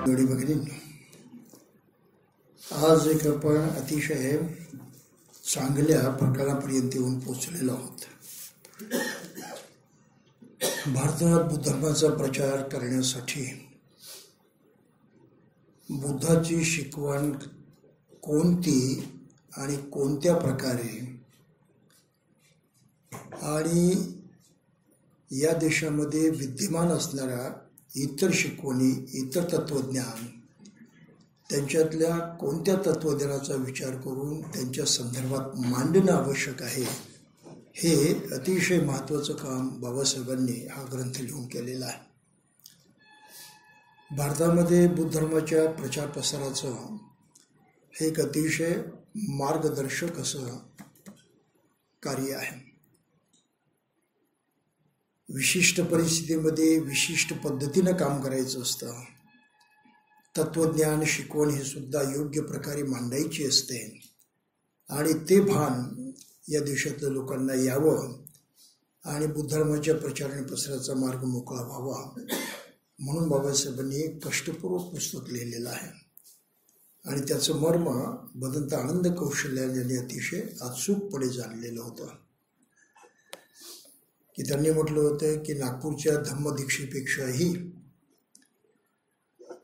जोडी भगिनींनो, आज एक आपण अतिशय चांगल्या प्रकारापर्यंत येऊन पोचलेलो आहोत. भारतात बुद्ध धर्माचा प्रचार करण्यासाठी बुद्धाची शिकवण कोणती आणि कोणत्या प्रकारे आणि या देशामध्ये विद्यमान असणाऱ्या इतर शिकवणी, इतर तत्त्वज्ञान, त्यांच्यातल्या कोणत्या तत्त्वज्ञानाचा विचार करून त्यांच्या संदर्भात मांडणं आवश्यक आहे, हे अतिशय महत्त्वाचं काम बाबासाहेबांनी हा ग्रंथ लिहून केलेला आहे. भारतामध्ये बुद्ध धर्माच्या प्रचार प्रसाराचं हे एक अतिशय मार्गदर्शक असं कार्य आहे. विशिष्ट परिस्थितीमध्ये विशिष्ट पद्धतीनं काम करायचं असतं. तत्त्वज्ञान शिकवण ही सुद्धा योग्य प्रकारे मांडायची असते आणि ते भान या देशातल्या लोकांना यावं आणि बुद्ध धर्माच्या प्रचार आणि प्रसाराचा मार्ग मोकळा व्हावा म्हणून बाबासाहेबांनी एक कष्टपूर्वक पुस्तक लिहिलेलं आहे. आणि त्याचं मर्म भदंत आनंद कौशल्याने यांनी अतिशय अचूकपणे जाणलेलं होतं. की त्यांनी म्हटलं होतं की नागपूरच्या धम्मदीक्षेपेक्षाही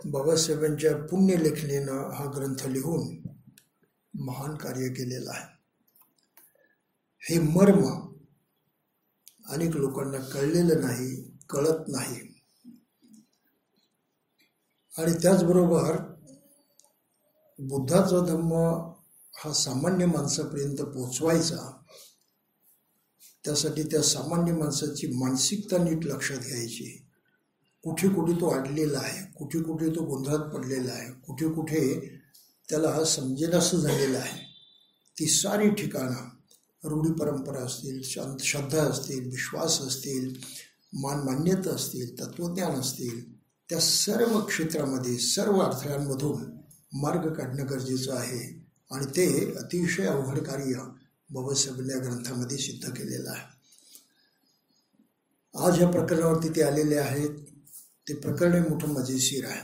बाबासाहेबांच्या पुण्यलेखनीनं हा ग्रंथ लिहून महान कार्य केलेलं आहे. हे मर्म अनेक लोकांना कळलेलं नाही, कळत नाही. आणि त्याचबरोबर बुद्धाचा धम्म हा सामान्य माणसापर्यंत पोचवायचा, त्यासाठी त्या सामान्य माणसाची मानसिकता नीट लक्षात घ्यायची. कुठे कुठे तो अडलेला आहे, कुठे कुठे तो गोंधळात पडलेला आहे, कुठे कुठे त्याला समजेनासं झालेलं आहे. ती सारी ठिकाणं, रूढी परंपरा असतील, श्रद्धा असतील, विश्वास असतील, मान्यता असतील, तत्त्वज्ञान असतील, त्या सर्व क्षेत्रामध्ये सर्व अडथळ्यांमधून मार्ग काढणं गरजेचं आहे. आणि ते अतिशय अवघड कार्य बाबासाहेबांनी या ग्रंथामध्ये सिद्ध केलेलं आहे. आज या प्रकरणावरती ते आलेले आहेत. ते प्रकरण मोठं मजेशीर आहे.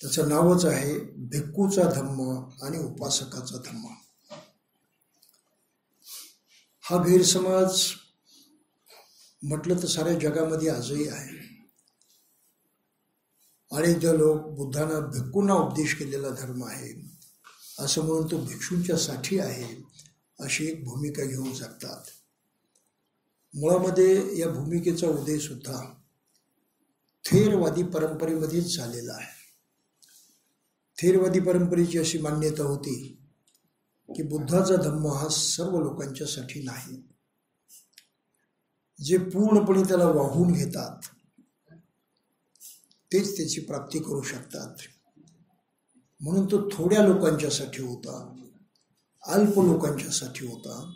त्याचं नावच आहे भिक्खूचा धम्म आणि उपासकाचा धम्म. हा गैरसमज म्हटलं तर साऱ्या जगामध्ये आजही आहे. आणि जे लोक बुद्धांना भिक्खूंना उपदेश केलेला धर्म आहे असं म्हणून तो भिक्षूंच्या साठी आहे अशी एक भूमिका घेऊन जगतात. मुळामध्ये या भूमिकेचा उदय सुद्धा थेरवादी परंपरेमध्येच झालेला आहे. थेरवादी परंपरेची अशी मान्यता होती की बुद्धाचा धम्म हा सर्व लोकांच्यासाठी नाही. जे पूर्णपणे त्याला वाहून घेतात तेच त्याची प्राप्ती करू शकतात. म्हणून तो थोड्या लोकांच्यासाठी होता, अल्प लोकांच्यासाठी होता.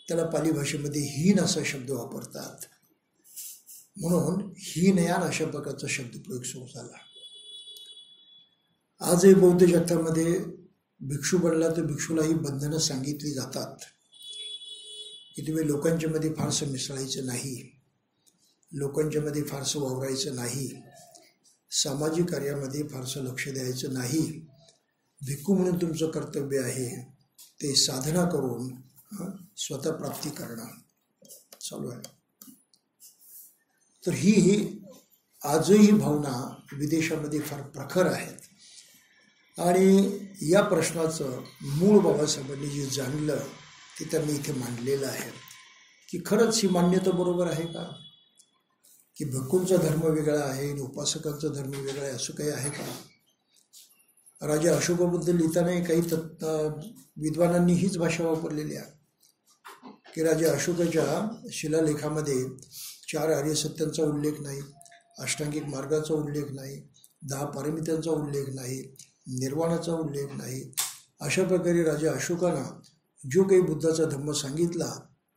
त्याला पाली भाषेमध्ये हीन असा शब्द वापरतात. म्हणून हीनयान अशा प्रकारचा शब्दप्रयोग सुरू झाला. आजही बौद्ध जगतामध्ये भिक्षू बनला तर भिक्षूलाही बंधनं सांगितली जातात की तुम्ही लोकांच्यामध्ये फारसं मिसळायचं नाही, लोकांच्यामध्ये फारसं वावरायचं नाही, सामाजिक कार्यामध्ये फारसं लक्ष द्यायचं नाही. भिक्खू म्हणून तुमचं कर्तव्य आहे ते साधना करून स्वतः प्राप्ती करणं चालू आहे. तर ही आजही भावना विदेशामध्ये फार प्रखर आहेत. आणि या प्रश्नाचं मूळ बाबासाहेबांनी जे जाणलं ते त्यांनी इथे मांडलेलं आहे की खरंच ही मान्यता बरोबर आहे का, की भिक्खूंचा धर्म वेगळा आहे आणि उपासकांचा धर्म वेगळा आहे, असं काही आहे का? राजा अशोकाबद्दल लिहितानाही काही विद्वानांनी हीच भाषा वापरलेली आहे की राजा अशोकाच्या शिलालेखामध्ये 4 आर्यसत्यांचा उल्लेख नाही, अष्टांगिक मार्गाचा उल्लेख नाही, 10 पारमितांचा उल्लेख नाही, निर्वाणाचा उल्लेख नाही. अशा प्रकारे राजा अशोकानं जो काही बुद्धाचा धम्म सांगितला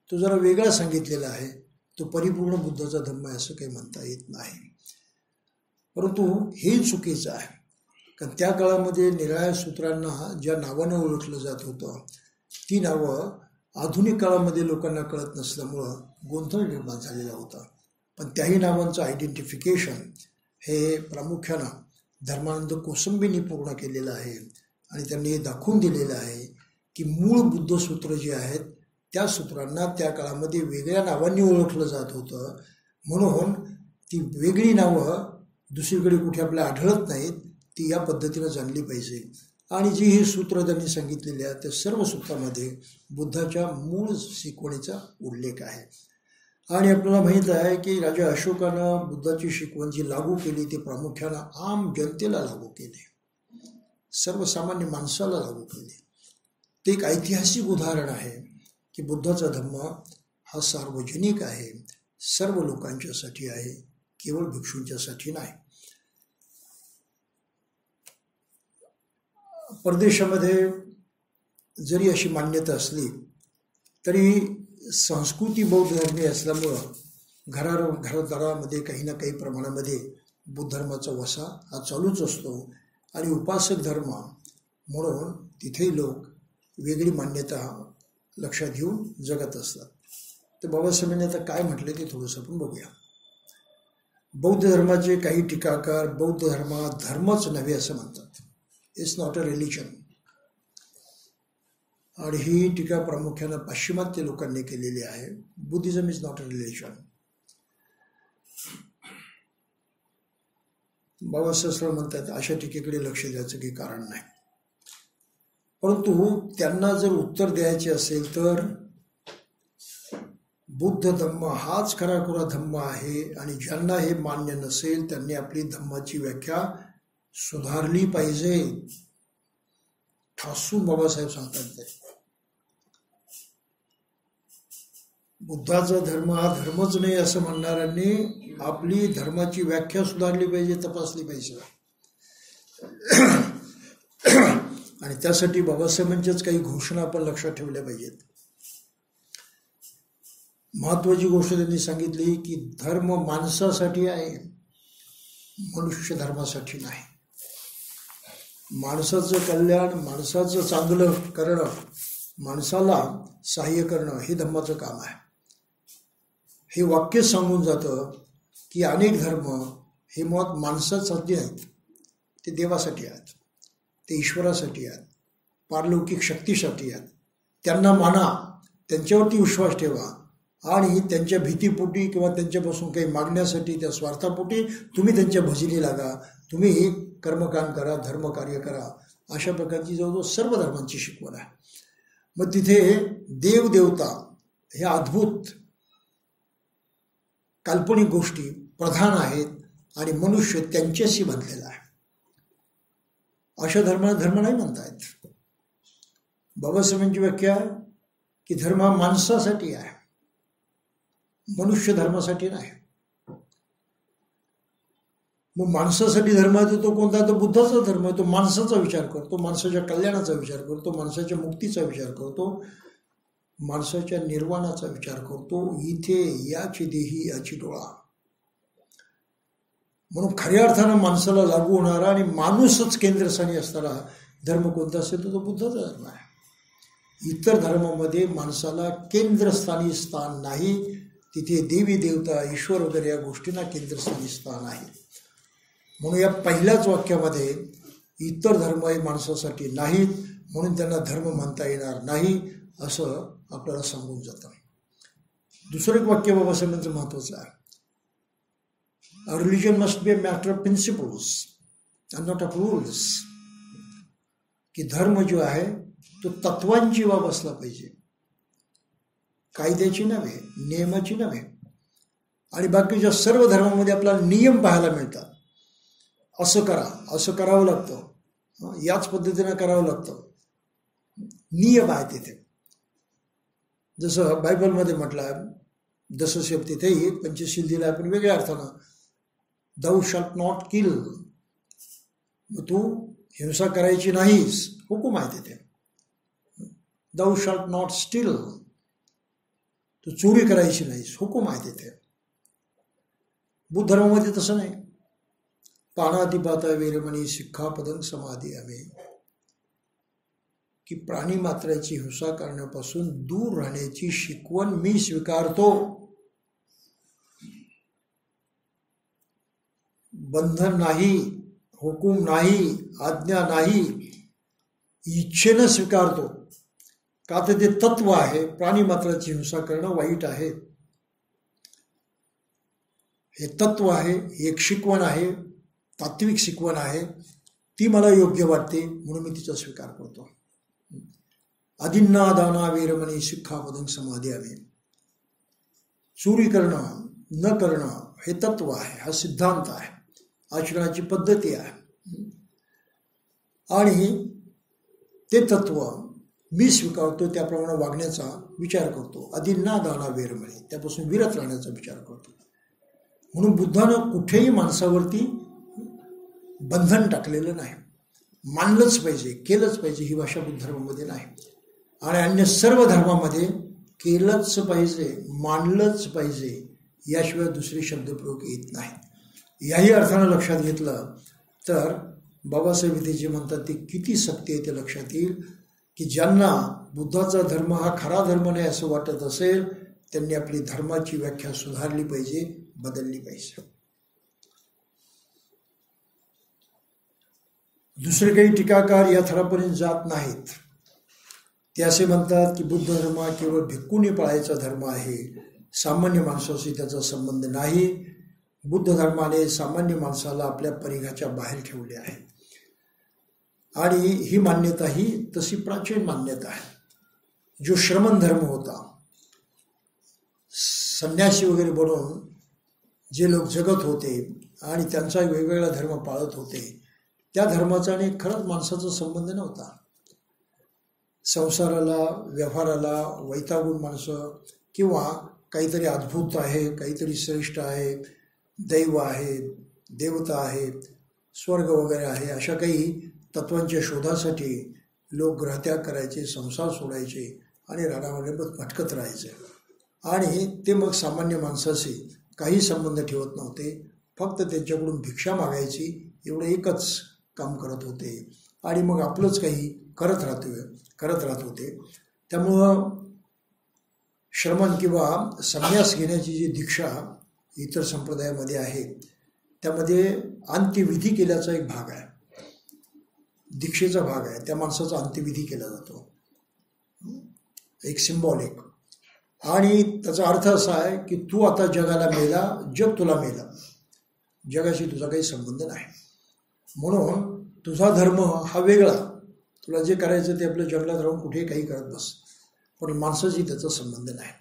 तो जरा वेगळा सांगितलेला आहे. तो परिपूर्ण बुद्धाचा धम्म आहे असं काही म्हणता येत नाही. परंतु हे चुकीचं आहे, कारण त्या काळामध्ये निराळ्या सूत्रांना ज्या नावानं ओळखलं जात होतं ती नावं आधुनिक काळामध्ये लोकांना कळत नसल्यामुळं गोंधळ निर्माण झालेला होता. पण त्याही नावांचं आयडेंटिफिकेशन हे प्रामुख्यानं धर्मानंद कोसंबींनी पूर्ण केलेलं आहे आणि त्यांनी हे दाखवून दिलेलं आहे की मूळ बुद्ध सूत्र जे आहेत त्या सूत्रांना त्या काळामध्ये वेगळ्या नावांनी ओळखलं जात होतं, म्हणून ती वेगळी नावं दुसरीकडे कुठे आपल्याला आढळत नाहीत, ती या पद्धतीनं जाणली पाहिजे. आणि जी ही सूत्र त्यांनी सांगितलेली आहेत त्या सर्व सूत्रामध्ये बुद्धाच्या मूळ शिकवणीचा उल्लेख आहे. आणि आपल्याला माहीत आहे की राजा अशोकानं बुद्धाची शिकवण जी लागू केली ती प्रामुख्यानं आम जनतेला लागू केली, सर्वसामान्य माणसाला लागू केली. ते एक ऐतिहासिक उदाहरण आहे की बुद्धाचा धर्म हा सार्वजनिक आहे, सर्व लोकांच्यासाठी आहे, केवळ भिक्षूंच्यासाठी नाही. परदेशामध्ये जरी अशी मान्यता असली तरी संस्कृती बौद्ध धर्मी असल्यामुळं घरादारामध्ये काही ना काही प्रमाणामध्ये बुद्ध धर्माचा वसा हा चालूच असतो आणि उपासक धर्म म्हणून तिथेही लोक वेगळी मान्यता लक्षात घेऊन जगत असतात. तर बाबासाहेबांनी आता काय म्हटले ते थोडंसं आपण बघूया. बौद्ध धर्माचे काही टीकाकार बौद्ध धर्मच नव्हे असं म्हणतात. It's not a religion. आणि ही टीका प्रामुख्यानं पाश्चिमात्य लोकांनी केलेली आहे. Buddhism is not a religion. Babasaheb म्हणतात अशा टीकेकडे लक्ष द्यायचं काही कारण नाही, परंतु त्यांना जर उत्तर द्यायचे असेल तर बुद्ध धम्म हाच खराखुरा धम्म आहे आणि ज्यांना हे मान्य नसेल त्यांनी आपली धम्माची व्याख्या सुधारली पाहिजे, ठासून बाबासाहेब सांगतात. ते बुद्धाचा धर्म हा धर्मच नाही असं म्हणणाऱ्यांनी आपली धर्माची व्याख्या सुधारली पाहिजे, तपासली पाहिजे. आणि त्यासाठी बाबासाहेबांच्याच काही घोषणा आपण लक्षात ठेवल्या पाहिजेत. महत्वाची गोष्ट त्यांनी सांगितली की धर्म माणसासाठी आहे, मनुष्य धर्मासाठी नाही. माणसाचं कल्याण, माणसाचं चांगलं करणं, माणसाला सहाय्य करणं हे धर्माचं काम आहे. हे वाक्य सांगून जातं की अनेक धर्म हे मुळात माणसासाठी आहेत, ते देवासाठी आहेत, ते ईश्वरासाठी आहेत, पारलौकिक शक्तीसाठी आहेत. त्यांना माना, त्यांच्यावरती विश्वास ठेवा आणि त्यांच्या भीतीपोटी किंवा त्यांच्यापासून काही मागण्यासाठी त्या स्वार्थापोटी तुम्ही त्यांच्या भजनी लागा, तुम्ही हे कर्मकांड करा, धर्मकार्य करा. अशा प्रकारची जवळजवळ सर्व धर्मांची शिकवण आहे. मग तिथे देवदेवता ह्या अद्भुत काल्पनिक गोष्टी प्रधान आहेत आणि मनुष्य त्यांच्याशी बांधलेला आहे. अशा धर्माला धर्म नाही म्हणता येत. बाबासाहेबांची व्याख्या की धर्म हा माणसासाठी आहे, मनुष्य धर्मासाठी नाही. मग माणसासाठी धर्म आहे तो कोणता? तो बुद्धाचा धर्म आहे. तो माणसाचा विचार करतो, माणसाच्या कल्याणाचा विचार करतो, माणसाच्या मुक्तीचा विचार करतो, माणसाच्या निर्वाणाचा विचार करतो. इथे याची देही याची डोळा. म्हणून खऱ्या अर्थानं माणसाला लागू होणारा आणि माणूसच केंद्रस्थानी असणारा धर्म कोणता असेल तर तो बुद्धाचा धर्म आहे. इतर धर्मामध्ये माणसाला केंद्रस्थानी स्थान नाही. तिथे देवी देवता ईश्वर वगैरे या गोष्टींना केंद्रस्थानी स्थान आहे. म्हणून या पहिल्याच वाक्यामध्ये इतर धर्म हे माणसासाठी नाहीत, म्हणून त्यांना धर्म म्हणता येणार नाही असं आपल्याला सांगून जातं. दुसरं एक वाक्य बाबासाहेबांचं महत्वाचं आहे. A religion must be a matter of principles and not of rules. की धर्म जो आहे तो तत्वांची बाब असला पाहिजे, कायद्याची नव्हे, नियमाची नव्हे. आणि बाकीच्या सर्व धर्मामध्ये आपल्याला नियम पाहायला मिळतात. असं करा, असं करावं लागतं, याच पद्धतीनं करावं लागतं, नियम आहे तिथे. जसं बायबलमध्ये म्हटलं आहे, जसं तिथेही पंचशील दिला आहे पण वेगळ्या अर्थानं. Thou shalt not kill. तू हिंसा करायची नाहीस, हुकूम आहे तिथे. Thou shalt not steal. तू चोरी करायची नाहीस, हुकूम आहे तिथे. बुद्ध धर्मामध्ये तसं नाही. पाणातिपाता वेरमणी शिक्षापदं समाधी हवे, की प्राणी मात्राची हिंसा करण्यापासून दूर राहण्याची शिकवण मी स्वीकारतो. बंधन नाही, हुकूम नाही, आज्ञा नाही, इच्छेनं स्वीकारतो. का तर ते तत्व आहे. प्राणीमात्राची हिंसा करणं वाईट आहे, हे तत्व आहे, एक शिकवण आहे, तात्विक शिकवण आहे. ती मला योग्य वाटते म्हणून मी तिचा स्वीकार करतो. अदिन्ना दाना वेरमणी शिक्षापदं समाधियामी. चोरी करणं न करणं हे तत्व आहे, हा सिद्धांत आहे, आचरणाची पद्धती आहे. आणि ते तत्व मी स्वीकारतो, त्याप्रमाणे वागण्याचा विचार करतो. अदिन्ना दाना वेरमणी, त्यापासून विरत राहण्याचा विचार करतो. म्हणून बुद्धानं कुठेही माणसावरती बंधन टाकलेलं नाही. मानलंच पाहिजे, केलंच पाहिजे ही भाषा बुद्ध धर्मामध्ये नाही. आणि अन्य सर्व धर्मामध्ये केलंच पाहिजे, मानलंच पाहिजे, याशिवाय दुसरे शब्दप्रयोग येत नाही. याही अर्थानं लक्षात घेतलं तर बाबासाहेब इथे जे म्हणतात ते किती सत्य आहे ते लक्षात येईल की ज्यांना बुद्धाचा धर्म हा खरा धर्म नाही असं वाटत असेल त्यांनी आपली धर्माची व्याख्या सुधारली पाहिजे, बदलली पाहिजे. दुसरे काही टीकाकार या थरापर्यंत जात नाहीत. ते असे म्हणतात की बुद्ध धर्म केवळ भिक्खूंनी पाळायचा धर्म आहे, सामान्य माणसाशी त्याचा संबंध नाही. बुद्ध धर्माने सामान्य माणसाला आपल्या परिघाच्या बाहेर ठेवले आहे. आणि ही मान्यता ही तशी प्राचीन मान्यता आहे. जो श्रमण धर्म होता, संन्यासी वगैरे बनून जे लोक जगत होते आणि त्यांचा वेगवेगळा धर्म पाळत होते, त्या धर्माचा आणि खरंच माणसाचा संबंध नव्हता. संसाराला, व्यवहाराला वैतागून माणसं किंवा काहीतरी अद्भुत आहे, काहीतरी श्रेष्ठ आहे, दैव आहे, देवता आहे, स्वर्ग वगैरे आहे, अशा काही तत्वांच्या शोधासाठी लोक ग्रहत्याग करायचे, संसार सोडायचे आणि रानामध्ये भटकत राहायचे. आणि ते मग सामान्य माणसाशी काही संबंध ठेवत नव्हते, फक्त त्यांच्याकडून भिक्षा मागायची एवढं एकच काम करत होते आणि मग आपलंच काही करत राहत होते. त्यामुळं श्रमण किंवा संन्यास घेण्याची जी दीक्षा इतर संप्रदायामध्ये आहे त्यामध्ये अंत्यविधी केल्याचा एक भाग आहे, दीक्षेचा भाग आहे. त्या माणसाचा अंत्यविधी केला जातो, एक सिम्बॉलिक. आणि त्याचा अर्थ असा आहे की तू आता जगाला मेला, जग तुला मेला, जगाशी तुझा काही संबंध नाही. म्हणून तुझा धर्म हा वेगळा, तुला जे करायचं ते आपल्या जंगलात राहून कुठेही काही करत बस, पण माणसाशी त्याचा संबंध नाही.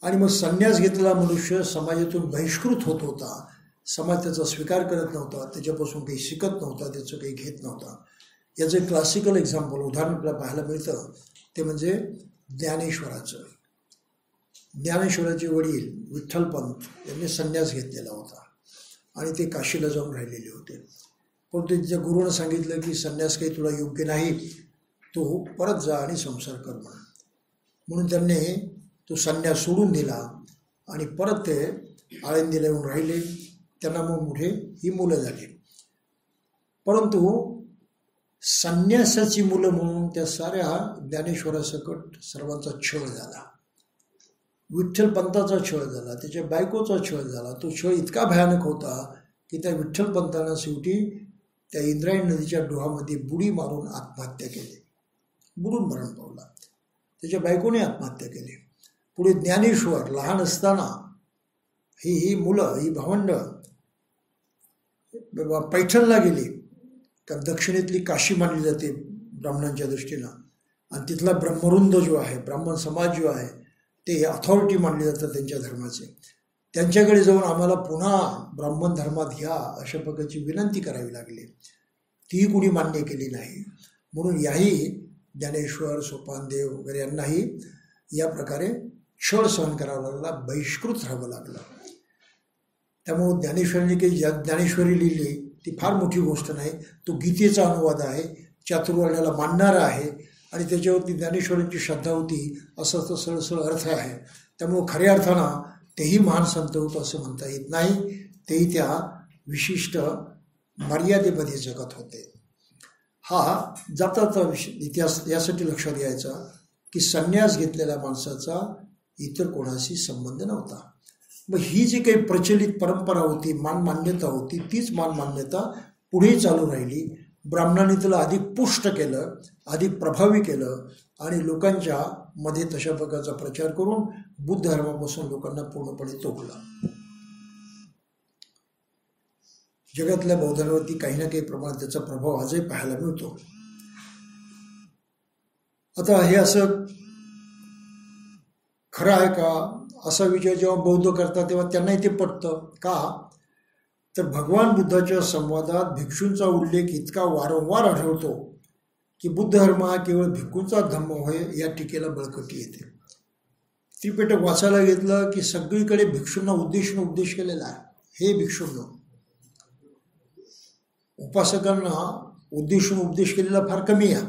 आणि मग संन्यास घेतलेला मनुष्य समाजातून बहिष्कृत होत होता, समाज त्याचा स्वीकार करत नव्हता, त्याच्यापासून काही शिकत नव्हता, त्याचं काही घेत नव्हता. याचं एक क्लासिकल एक्झाम्पल, उदाहरण आपल्याला पाहायला मिळतं ते म्हणजे ज्ञानेश्वराचं. ज्ञानेश्वराचे वडील विठ्ठलपंत यांनी संन्यास घेतलेला होता आणि ते काशीला जाऊन राहिलेले होते. पण त्यांच्या गुरुनं सांगितलं की संन्यास काही तुला योग्य नाही, तू परत जा आणि संसार कर म्हणून त्यांनी तो संन्यास सोडून दिला आणि परत ते आळंदीला येऊन राहिले. त्यांना मग मोठे ही मुलं झाली. परंतु संन्यासाची मुलं म्हणून त्या साऱ्या ज्ञानेश्वरासकट सर्वांचा छळ झाला. विठ्ठलपंताचा छळ झाला, त्याच्या बायकोचा छळ झाला. तो छळ इतका भयानक होता की त्या विठ्ठलपंतानं शेवटी त्या इंद्रायणी नदीच्या डोहामध्ये बुडी मारून आत्महत्या केली, बुडून मरण पावला. त्याच्या बायकोने आत्महत्या केली. पुढे ज्ञानेश्वर लहान असताना ही मुलं, ही भावंड पैठणला गेली, कारण दक्षिणेतली काशी मानली जाते ब्राह्मणांच्या दृष्टीनं, आणि तिथला ब्रह्मवृंद जो आहे, ब्राह्मण समाज जो आहे, ते अथॉरिटी मानले जातात त्यांच्या धर्माचे. त्यांच्याकडे जाऊन आम्हाला पुन्हा ब्राह्मण धर्मात घ्या अशा प्रकारची विनंती करावी लागली. तीही कुणी मान्य केली नाही. म्हणून याही ज्ञानेश्वर, सोपानदेव वगैरे यांनाही या प्रकारे छळ सहन करावा लागला, बहिष्कृत राहावं लागलं. त्यामुळं ज्ञानेश्वरीने काही ज्ञानेश्वरी लिहिली ती फार मोठी गोष्ट नाही. तो गीतेचा अनुवाद आहे, चातुर्वर्ण्याला मानणारा आहे आणि त्याच्यावरती ज्ञानेश्वरांची श्रद्धा होती असा तो सरळ अर्थ आहे. त्यामुळं खऱ्या अर्थानं तेही महान संत होतं असं म्हणता येत नाही. तेही त्या विशिष्ट मर्यादेमध्ये जगत होते. हा जाताचा इतिहास यासाठी लक्षात घ्यायचा की संन्यास घेतलेल्या माणसाचा इतर कोणाशी संबंध नव्हता. मग ही जी काही प्रचलित परंपरा होती, मानमान्यता होती, तीच मानमान्यता पुढे चालू राहिली. ब्राह्मणांनी त्याला अधिक पुष्ट केलं, अधिक प्रभावी केलं आणि लोकांच्या मध्ये तशा प्रकारचा प्रचार करून बुद्ध धर्मापासून लोकांना पूर्णपणे तोडला. जगातल्या बौद्धांवरती काही ना काही प्रमाणात त्याचा प्रभाव आजही पाहायला मिळतो. आता हे असं खरं आहे का असा विचार जेव्हा बौद्ध करतात तेव्हा त्यांनाही ते पटतं. का तर भगवान बुद्धाच्या संवादात भिक्षूंचा उल्लेख इतका वारंवार आढळतो की बुद्ध धर्म हा केवळ भिक्खूंचा धर्म होय या टीकेला बळकटी येते. त्रिपिटक वाचायला घेतलं की सगळीकडे भिक्षूंना उद्देशून उपदेश केलेला आहे. हे भिक्षूंना, उपासकांना उद्देशून उपदेश केलेला फार कमी आहे.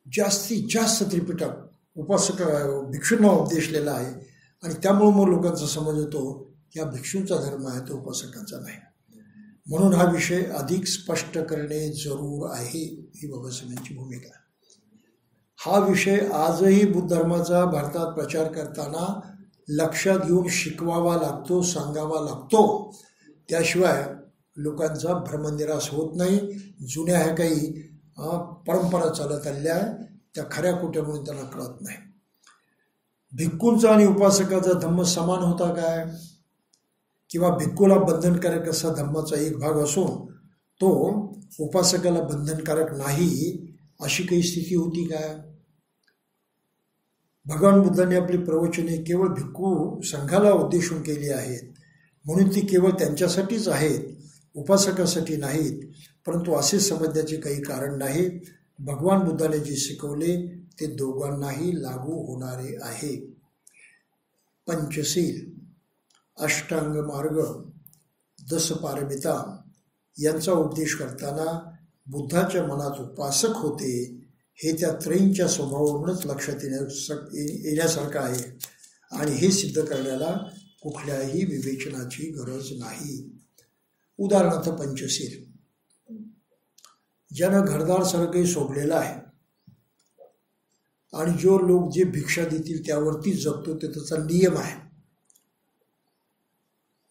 जास्तीत जास्त त्रिपिटक भिक्षूंना उपदेशलेला आहे आणि त्यामुळे मग लोकांचा समज येतो की हा भिक्षूंचा धर्म आहे, तो उपासकांचा नाही. म्हणून हा विषय अधिक स्पष्ट करणे जरूर आहे, ही बाबासाहेबांची भूमिका. हा विषय आजही बुद्ध धर्माचा भारतात प्रचार करताना लक्षात घेऊन शिकवावा लागतो, सांगावा लागतो. त्याशिवाय लोकांचा भ्रमनिराश होत नाही. जुन्या ह्या काही परंपरा चालत आलेल्या आहे त्या खऱ्या खोट्या म्हणून त्यांना कळत नाही. भिक्खूंचा आणि उपासकाचा धम्म समान होता काय, किंवा भिक्खूला बंधनकारक असा धम्माचा एक भाग असून तो उपासकाला बंधनकारक नाही अशी काही स्थिती होती काय? भगवान बुद्धांनी आपली प्रवचने केवळ भिक्खू संघाला उद्देशून केली आहेत म्हणून ती केवळ त्यांच्यासाठीच आहेत, उपासकासाठी नाहीत. परंतु असे समजण्याचे काही कारण नाही. भगवान बुद्धाने जे शिकवले ते दोघांनाही लागू होणारे आहे. पंचशील, अष्टांग मार्ग, दशपारमिता यांचा उपदेश करताना बुद्धाच्या मनात उपासक होते हे त्या त्रयींच्या स्वभावावरूनच लक्षात येण्यासारखं आहे आणि हे सिद्ध करण्याला कुठल्याही विवेचनाची गरज नाही. उदाहरणार्थ पंचशील, ज्यानं घरदार सर्व काही सोडलेलं आहे आणि जो लोक जे भिक्षा देतील त्यावरती जगतो ते त्याचा नियम आहे.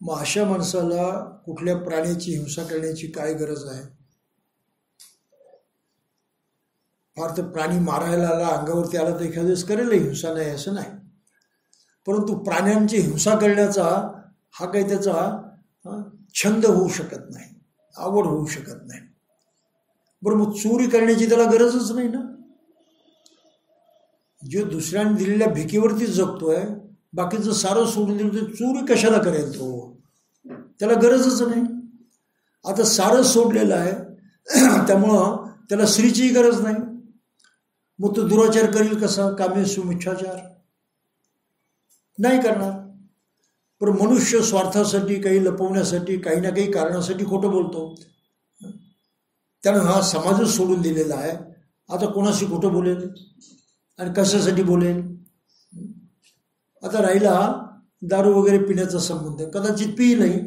मग अशा माणसाला कुठल्या प्राण्याची हिंसा करण्याची काय गरज आहे? फार तर प्राणी मारायला आला, अंगावरती आला तर एखाद्या वेळेस करेल हिंसा, नाही असं नाही. परंतु प्राण्यांची हिंसा करण्याचा हा काही त्याचा छंद होऊ शकत नाही, आवड होऊ शकत नाही. बरं, मग चोरी करण्याची त्याला गरजच नाही ना. जो दुसऱ्याने दिलेल्या भिकेवरती जगतोय, बाकीचं सारं सोडून दिलं तर चोरी कशाला करेल तो? त्याला गरजच नाही. आता सारं सोडलेलं आहे त्यामुळं त्याला स्त्रीचीही गरज नाही. मग तो दुराचार करील कसा? कामेशुमिच्छाचार नाही करणार. पण मनुष्य स्वार्थासाठी, काही लपवण्यासाठी, काही ना काही कारणासाठी खोटं बोलतो. त्यानं हा समाजच सोडून दिलेला आहे. आता कोणाशी खोटं बोलेल आणि कशासाठी बोलेल? आता राहिला दारू वगैरे पिण्याचा संबंध, कदाचित पिईलही,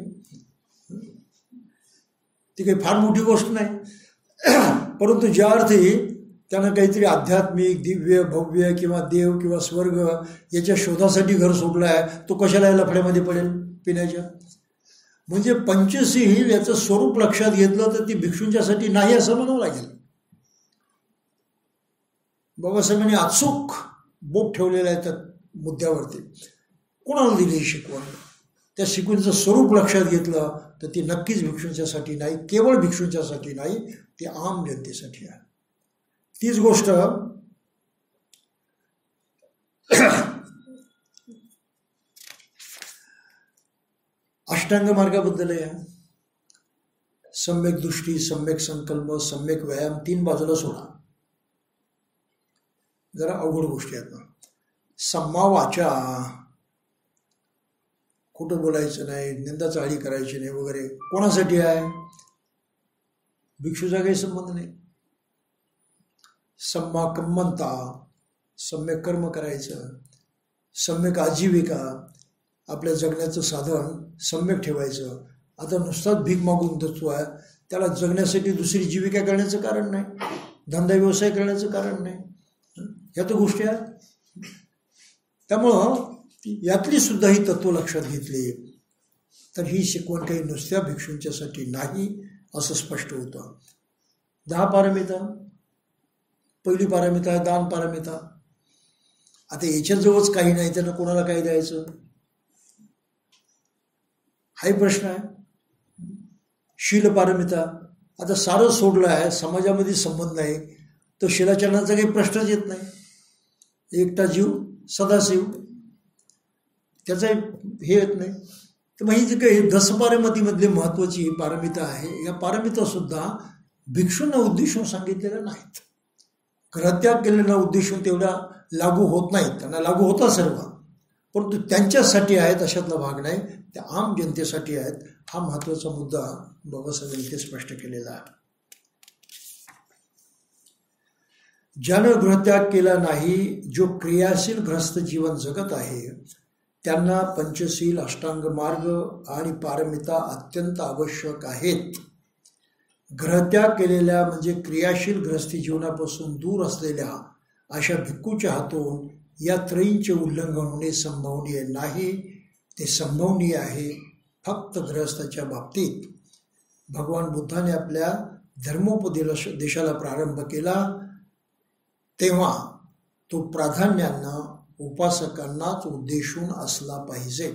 ती काही फार मोठी गोष्ट नाही. परंतु ज्या अर्थी त्यानं काहीतरी आध्यात्मिक, दिव्य, भव्य किंवा देव किंवा स्वर्ग याच्या शोधासाठी घर सोडलं आहे, तो कशाला या लफड्यामध्ये पडेल पिण्याच्या? म्हणजे पंचशील याचं स्वरूप लक्षात घेतलं तर ती भिक्षूंच्यासाठी नाही असं म्हणावं लागेल. बाबासाहेबांनी अचूक बोट ठेवलेलं आहे त्या मुद्द्यावरती. कोणाला दिली ही शिकवण? त्या शिकवणीचं स्वरूप लक्षात घेतलं तर ती नक्कीच भिक्षूंच्यासाठी नाही, केवळ भिक्षूंच्यासाठी नाही, ती आम जनतेसाठी आहे. तीच गोष्ट अष्टांग मार्गाबद्दल आहे. सम्यक दृष्टी, सम्यक संकल्प, सम्यक व्यायाम, 3 बाजूला सोडा. जरा अवघड गोष्टी आहेत ना. सम्मा वाचा, खोटं बोलायचं नाही, निंदा चाळी करायची नाही वगैरे, कोणासाठी आहे? भिक्षूचा काही संबंध नाही. सम्मा कम्मंता, सम्यक कर्म करायचं, सम्यक आजीविका, आपल्या जगण्याचं साधन सम्यक ठेवायचं. आता नुसताच भीक मागून देतो आहे, त्याला जगण्यासाठी दुसरी जीविका करण्याचं कारण नाही, धंदा व्यवसाय करण्याचं कारण नाही. ह्या तर गोष्टी आहेत. त्यामुळं यातली सुद्धा ही तत्व लक्षात घेतली तर ही शिकवण काही नुसत्या भिक्षूंच्यासाठी नाही असं स्पष्ट होतं. 10 पारमिता, पहिली पारमिता आहे दान पारमिता. आता याच्याजवळच काही नाही, त्यानं कोणाला काय द्यायचं हाही प्रश्न आहे. शील पारमिता, आता सारं सोडलं आहे, समाजामध्ये संबंध आहे, तर शिलाचरणाचा काही प्रश्नच येत नाही. एकटा जीव सदाशिव, त्याचा हे येत नाही. तर मग ही जी काही दसपारमितीमधली महत्त्वाची पारमिता आहे, या पारमिता सुद्धा भिक्षूंना उद्देशून सांगितलेल्या नाहीत. ग्रहत्याग केलेला उद्देशून तेवढा लागू होत नाहीत, त्यांना लागू होता सर्व, परंतु त्यांच्यासाठी आहेत अशातला भाग नाही, त्या आम जनतेसाठी आहेत. हा महत्त्वाचा मुद्दा बाबासाहेबांनी इथे स्पष्ट केलेला आहे. ज्यानं गृहत्याग केला नाही, जो क्रियाशील गृहस्थ जीवन जगत आहे, त्यांना पंचशील, अष्टांग मार्ग आणि पारमिता अत्यंत आवश्यक आहेत. गृहत्याग केलेल्या म्हणजे क्रियाशील गृहस्थी जीवनापासून दूर असलेल्या अशा भिक्खूच्या हातून या त्रयींचे उल्लंघन होणे संभवनीय नाही. ते संभवनीय आहे फक्त गृहस्थाच्या बाबतीत. भगवान बुद्धाने आपल्या धर्मोपदेशाला प्रारंभ केला तेव्हा तो प्राधान्यानं उपासकांनाच उद्देशून असला पाहिजे.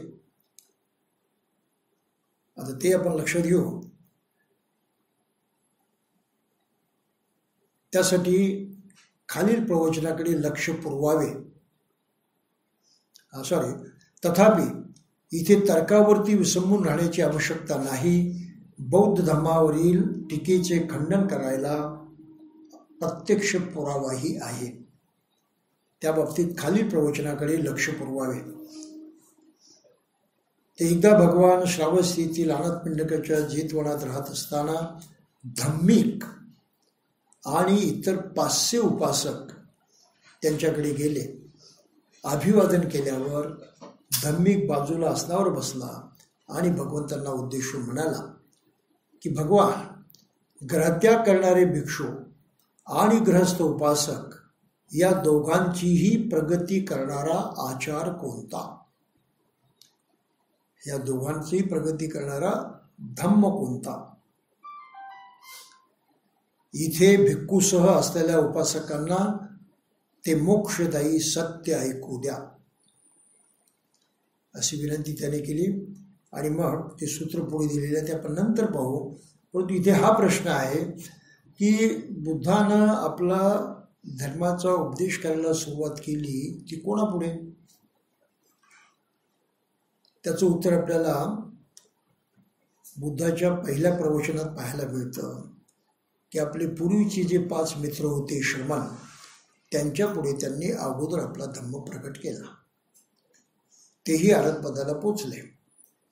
आता ते आपण लक्षात घेऊ. त्यासाठी खालील प्रवचनाकडे लक्ष पुरवावे. तथापि इथे तर्कावरती विसंबून राहण्याची आवश्यकता नाही. बौद्ध धर्मावरील टीकेचे खंडन करायला प्रत्यक्ष पुरावाही आहे. त्या बाबतीत खालील प्रवचनाकडे लक्ष पुरवावे. ते एकदा भगवान श्रावस्ती येथील आनंदपिंडकाच्या जेतवनात राहत असताना धम्मिक आणि इतर 500 उपासक त्यांच्याकडे गेले. अभिवादन केल्यावर धम्मिक बाजूला आसनावर बसला आणि भगवंतांना उद्देशून म्हणाला की भगवान, ग्रहत्याग करणारे भिक्षू आणि गृहस्थ उपासक या दोघांचीही प्रगती करणारा आचार कोणता? या दोघांचीही प्रगती करणारा धम्म कोणता? इथे भिक्खूसह असलेल्या उपासकांना ते मोक्षदायी सत्य ऐकू द्या अशी विनंती त्याने केली. आणि मग ते सूत्र पुढे दिलेले ते आपण नंतर पाहू. परंतु इथे हा प्रश्न आहे की बुद्धानं आपला धर्माचा उपदेश करायला सुरुवात केली ती कोणापुढे? त्याचं उत्तर आपल्याला बुद्धाच्या पहिल्या प्रवचनात पाहायला मिळतं की आपले पूर्वीचे जे 5 मित्र होते श्रमण, त्यांच्यापुढे त्यांनी अगोदर आपला धम्म प्रकट केला. तेही अरहतपदाला पोचले.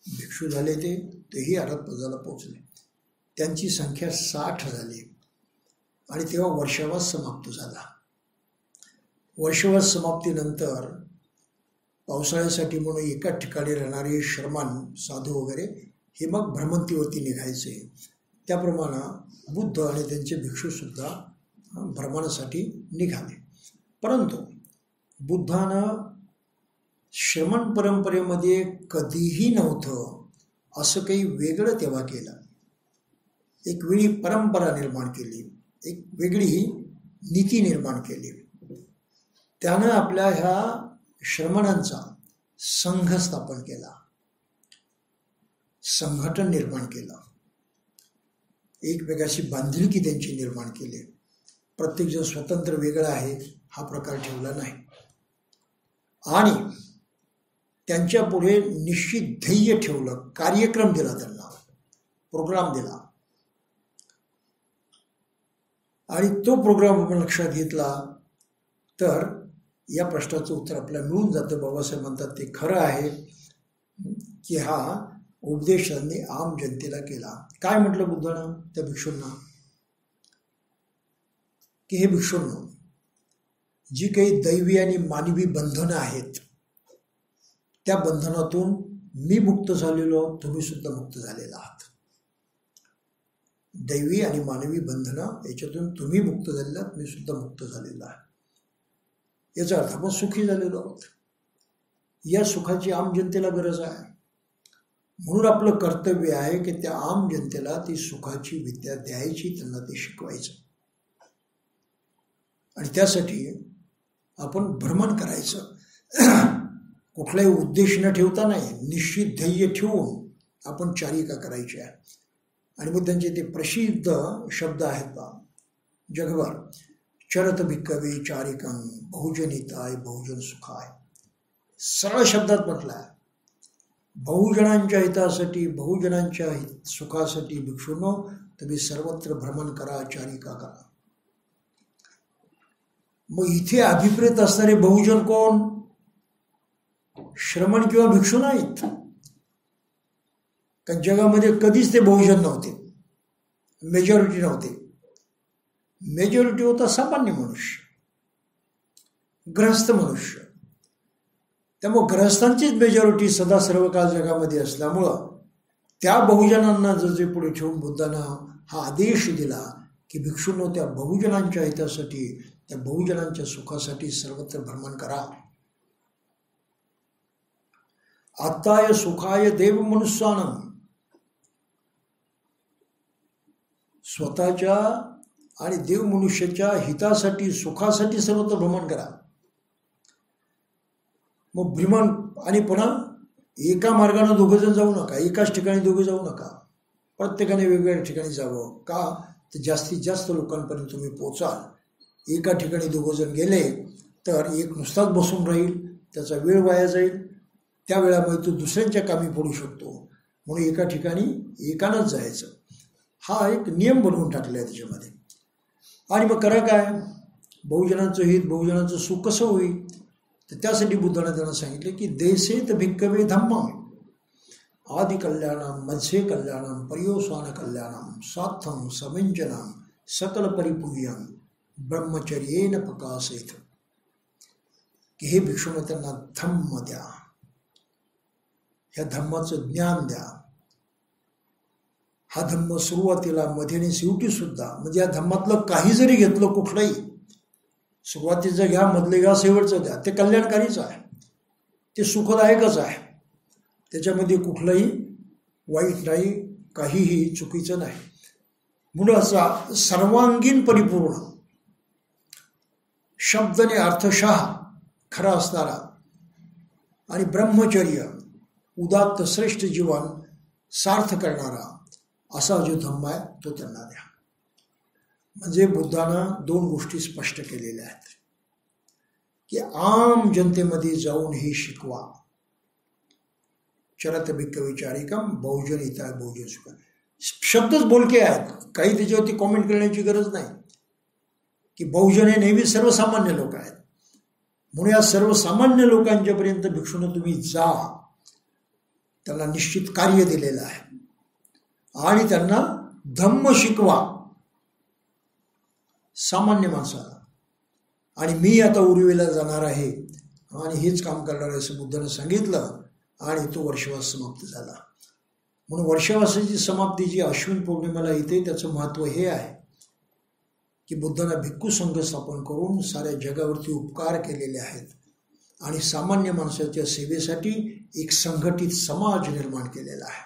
भिक्षू झाले तेही अरहतपदाला पोचले. त्यांची संख्या 60 झाली. आणि तेव्हा वर्षावास समाप्त झाला. वर्षावास समाप्तीनंतर पावसाळ्यासाठी म्हणून एका ठिकाणी राहणारे श्रमण साधू वगैरे हे मग भ्रमंतीवरती निघायचे. त्याप्रमाणे बुद्ध आणि त्यांचे भिक्षूसुद्धा भ्रमणासाठी निघाले. परंतु बुद्धानं श्रमण परंपरेमध्ये कधीही नव्हतं असं काही वेगळं तेव्हा केलं. एक वेगळी परंपरा निर्माण केली, एक वेगळी नीती निर्माण केली. त्यानं आपल्या ह्या श्रमणांचा संघ स्थापन केला, संघटन निर्माण केलं, एकमेकाशी बांधिलकी त्यांची निर्माण केली. प्रत्येकजण स्वतंत्र वेगळा आहे हा प्रकार ठेवला नाही. आणि त्यांच्या पुढे निश्चित ध्येय ठेवलं, कार्यक्रम दिला, त्यांना प्रोग्राम दिला. आणि तो प्रोग्राम आपण लक्षात घेतला तर या प्रश्नाचं उत्तर आपल्याला मिळून जातं. बाबासाहेब म्हणतात ते खरं आहे की हा उपदेश त्यांनी आम जनतेला केला. काय म्हटलं बुद्धानं त्या भिक्षूंना की हे भिक्षूंनो, जी काही दैवी आणि मानवी बंधनं आहेत त्या बंधनातून मी मुक्त झालेलो, तुम्ही सुद्धा मुक्त झालेला आहात. दैवी आणि मानवी बंधनं याच्यातून तुम्ही मुक्त झालेला आहात, मी सुद्धा मुक्त झालेला आहे. याचा अर्थ आपण सुखी झालेलो आहोत. या सुखाची आम जनतेला गरज आहे. म्हणून आपलं कर्तव्य आहे की त्या आम जनतेला ती सुखाची विद्या द्यायची, त्यांना ते शिकवायचं. आणि त्यासाठी आपण भ्रमण करायचं. कुठलाही उद्देश न ठेवता नाही, निश्चित ध्येय ठेवून आपण चारिका करायची आहे. आणि मग त्यांचे ते प्रसिद्ध शब्द आहेत बा जगभर, चरत भिक्कवे चारिकं बहुजनिताय बहुजन सुखाय. सरळ शब्दात म्हटलं आहे, बहुजनांच्या हितासाठी, बहुजनांच्या सुखासाठी भिक्षूंनो तुम्ही सर्वत्र भ्रमण करा, चारिका करा. मग इथे अभिप्रेत असणारे बहुजन कोण? श्रमण किंवा भिक्षू नाहीत. कारण जगामध्ये कधीच ते बहुजन नव्हते, मेजॉरिटी नव्हते. मेजॉरिटी होता सामान्य मनुष्य, गृहस्थ मनुष्य. त्यामुळे गृहस्थांचीच मेजॉरिटी सदा सर्व काळ जगामध्ये असल्यामुळं त्या बहुजनांना जे पुढे ठेवून बुद्धानं हा आदेश दिला की भिक्षूंनो त्या बहुजनांच्या हितासाठी, त्या बहुजनांच्या सुखासाठी सर्वत्र भ्रमण करा. आत्ताय सुखाय देव मनुष्यानं, स्वतःच्या आणि देव मनुष्याच्या हितासाठी, सुखासाठी सर्वत्र भ्रमण करा. मग भ्रमण, आणि पुन्हा एका मार्गाने दोघं जण जाऊ नका, एकाच ठिकाणी दोघं जाऊ नका, प्रत्येकाने वेगवेगळ्या ठिकाणी जावं. का तर जास्तीत जास्त लोकांपर्यंत तुम्ही पोचाल. एका ठिकाणी दोघं जण गेले तर एक नुसताच बसून राहील, त्याचा वेळ वाया जाईल, त्या वेळामध्ये तो दुसऱ्यांच्या कामी पडू शकतो. म्हणून एका ठिकाणी एकानंच जायचं, हा एक नियम बनवून टाकला आहे त्याच्यामध्ये. आणि मग करा काय, बहुजनांचं हित, बहुजनांचं सुख कसं होईल, तर त्यासाठी बुद्धाने त्यांना सांगितले की देशेत भिक्कवे धम्मं आदि कल्याणम मत्स्य कल्याणम पर्योस्वान कल्याणम सार्थम समिंजनम सकल परिपूयम ब्रह्मचर्येन प्रकाशित. की हे भिक्षूने त्यांना धम्म द्या, ह्या धम्माचं ज्ञान द्या. हा धम्म सुरुवातीला, मध्ये आणि शेवटी सुद्धा, म्हणजे या धम्मातलं काही जरी घेतलं कुठलंही, सुरुवातीचं घ्या, मधले घ्या, शेवटचं द्या, ते कल्याणकारीच आहे, ते सुखदायकच आहे. त्याच्यामध्ये कुठलंही वाईट नाही, काहीही चुकीचं नाही. म्हणून असा सर्वांगीण परिपूर्ण, शब्दने अर्थशः खरा असणारा आणि ब्रह्मचर्य, उदात्त श्रेष्ठ जीवन सार्थ करणारा असा जो धम्म आहे तो त्यांना द्या. म्हणजे बुद्धानं दोन गोष्टी स्पष्ट केलेल्या आहेत की आम जनतेमध्ये जाऊन हे शिकवा. चरत भिक्कवे चारिकं बहुजन हिताय बहुजन सुखाय. शब्दच बोलके आहेत, काही त्याच्यावरती कॉमेंट करण्याची गरज नाही. की बहुजन हे नेहमी सर्वसामान्य लोक आहेत, म्हणून या सर्वसामान्य लोकांच्यापर्यंत भिक्षूने तुम्ही जा. त्यांना निश्चित कार्य दिलेलं आहे आणि त्यांना धम्म शिकवा सामान्य माणसाला. आणि मी आता उर्वेला जाणार आहे आणि हेच काम करणार आहे असं बुद्धाने सांगितलं. आणि तो वर्षवास समाप्त झाला. म्हणून वर्षवासाची समाप्ती जी अश्विन पौर्णिमेला येते त्याचं महत्त्व हे आहे की बुद्धाने भिक्खू संघ स्थापन करून साऱ्या जगावरती उपकार केलेले आहेत आणि सामान्य माणसाच्या सेवेसाठी एक संघटित समाज निर्माण केलेला आहे.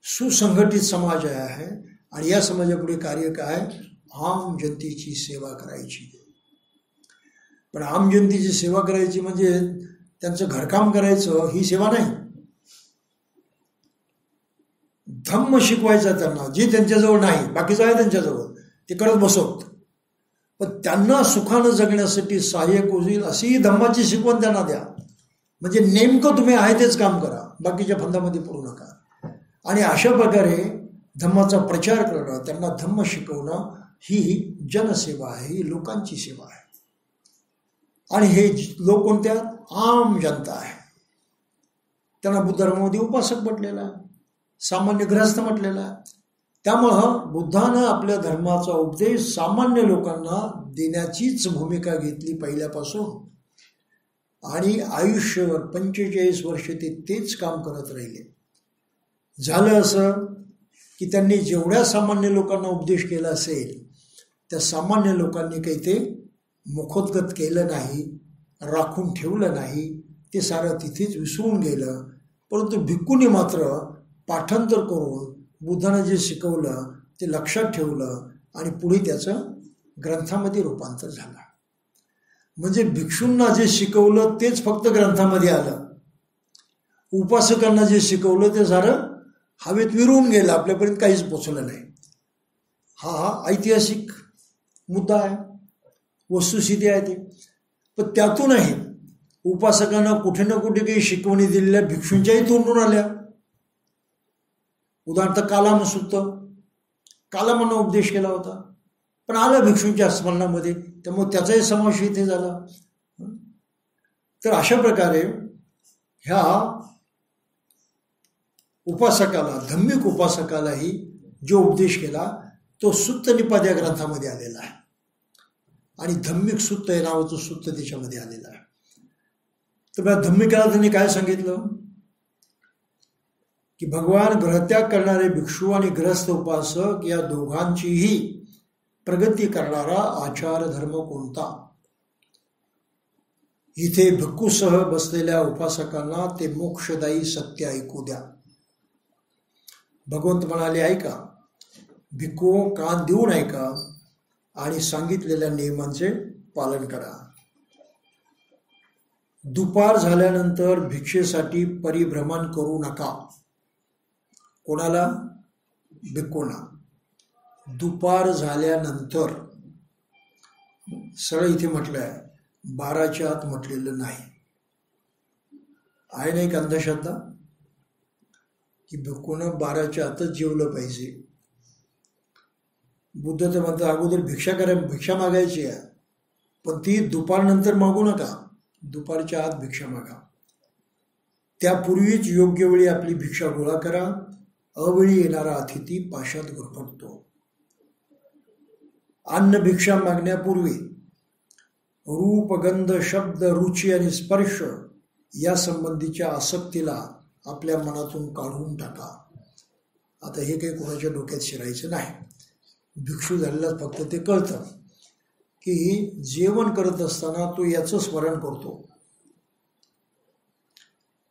सुसंघटित समाज आहे आणि या समाजापुढे कार्य काय, आम जनतेची सेवा करायची. पण आम जनतेची सेवा करायची म्हणजे त्यांचं घरकाम करायचं ही सेवा नाही. धम्म शिकवायचा त्यांना, जे त्यांच्याजवळ नाही, बाकीचं आहे त्यांच्याजवळ, ते करत बसवत. पण त्यांना सुखानं जगण्यासाठी सहाय्यक होईल अशी धम्माची शिकवण त्यांना द्या. म्हणजे नेमकं तुम्ही आहे तेच काम करा, बाकीच्या फंदामध्ये पडू नका. आणि अशा प्रकारे धम्माचा प्रचार करणं, त्यांना धम्म शिकवणं ही जनसेवा आहे, ही लोकांची सेवा आहे. आणि हे लोक कोणत्या, आम जनता आहे. त्यांना बुद्ध धर्मामध्ये उपासक म्हटलेला आहे, सामान्य गृहस्थ म्हटलेला आहे. त्यामुळं बुद्धानं आपल्या धर्माचा उपदेश सामान्य लोकांना देण्याचीच भूमिका घेतली पहिल्यापासून. आणि आयुष्यभर 45 वर्ष ते तेच काम करत राहिले. झालं असं की त्यांनी जेवढ्या सामान्य लोकांना उपदेश केला असेल त्या सामान्य लोकांनी काही ते मुखोद्गत केलं नाही, राखून ठेवलं नाही, ते सारं तिथेच विसरून गेलं. परंतु भिक्खूंनी मात्र पाठांतर करून बुद्धानं जे शिकवलं ते लक्षात ठेवलं आणि पुढे त्याचं ग्रंथामध्ये रूपांतर झालं. म्हणजे भिक्षूंना जे शिकवलं तेच फक्त ग्रंथामध्ये आलं. उपासकांना जे शिकवलं ते सारं हवेत विरून गेलं, आपल्यापर्यंत काहीच पोचलं नाही. हा ऐतिहासिक मुद्दा आहे, वस्तुस्थिती आहे ती. पण त्यातूनही उपासकांना कुठे ना कुठे काही शिकवणी दिलेल्या भिक्षूंच्याही तोंडून आल्या. उदाहरणार्थ कालामसुत्त, कालामानं उपदेश केला होता, पण आला भिक्षूंच्या स्मरणामध्ये, त्यामुळे त्याचाही समावेश इथे झाला. तर अशा प्रकारे ह्या उपासकाला, धम्मिक उपासकालाही जो उपदेश केला तो सुत्त निपात या ग्रंथामध्ये आलेला आहे आणि धम्मिक सुत्त हे नावाचं सुत्त त्याच्यामध्ये आलेलं आहे. तर त्या धम्मिकाला त्यांनी काय सांगितलं की भगवान ग्रहत्याग करणारे भिक्षू आणि ग्रस्त उपासक या दोघांचीही प्रगती करणारा आचार धर्म कोणता. इथे भिक्खूसह बसलेल्या उपासकांना ते मोक्षदायी सत्य ऐकू द्या. भगवंत म्हणाले, ऐका, भिक्खू कान देऊन ऐका आणि सांगितलेल्या नियमांचे पालन करा. दुपार झाल्यानंतर भिक्षेसाठी परिभ्रमण करू नका. कोणाला? भिक्खूंना. दुपार झाल्यानंतर, सरळ इथे म्हटलं आहे, 12च्या आत म्हटलेलं नाही. आहे नाही का अंधश्रद्धा की भिक्खूनं 12च्या आतच जेवलं पाहिजे. बुद्ध तर म्हणतात अगोदर भिक्षा मागायची आहे, पण ती दुपारनंतर मागू नका, दुपारच्या आत भिक्षा मागा. त्यापूर्वीच योग्य वेळी आपली भिक्षा गोळा करा. अवेळी येणारा अतिथी पाशात गुरफटतो. अन्न भिक्षा मागण्यापूर्वी रूप, गंध, शब्द, रुची आणि स्पर्श या संबंधीच्या आसक्तीला आपल्या मनातून काढून टाका. आता हे काही कोणाच्या डोक्यात शिरायचं नाही. भिक्षू झालेला फक्त ते कळतं की जेवण करत असताना तो याचं स्मरण करतो,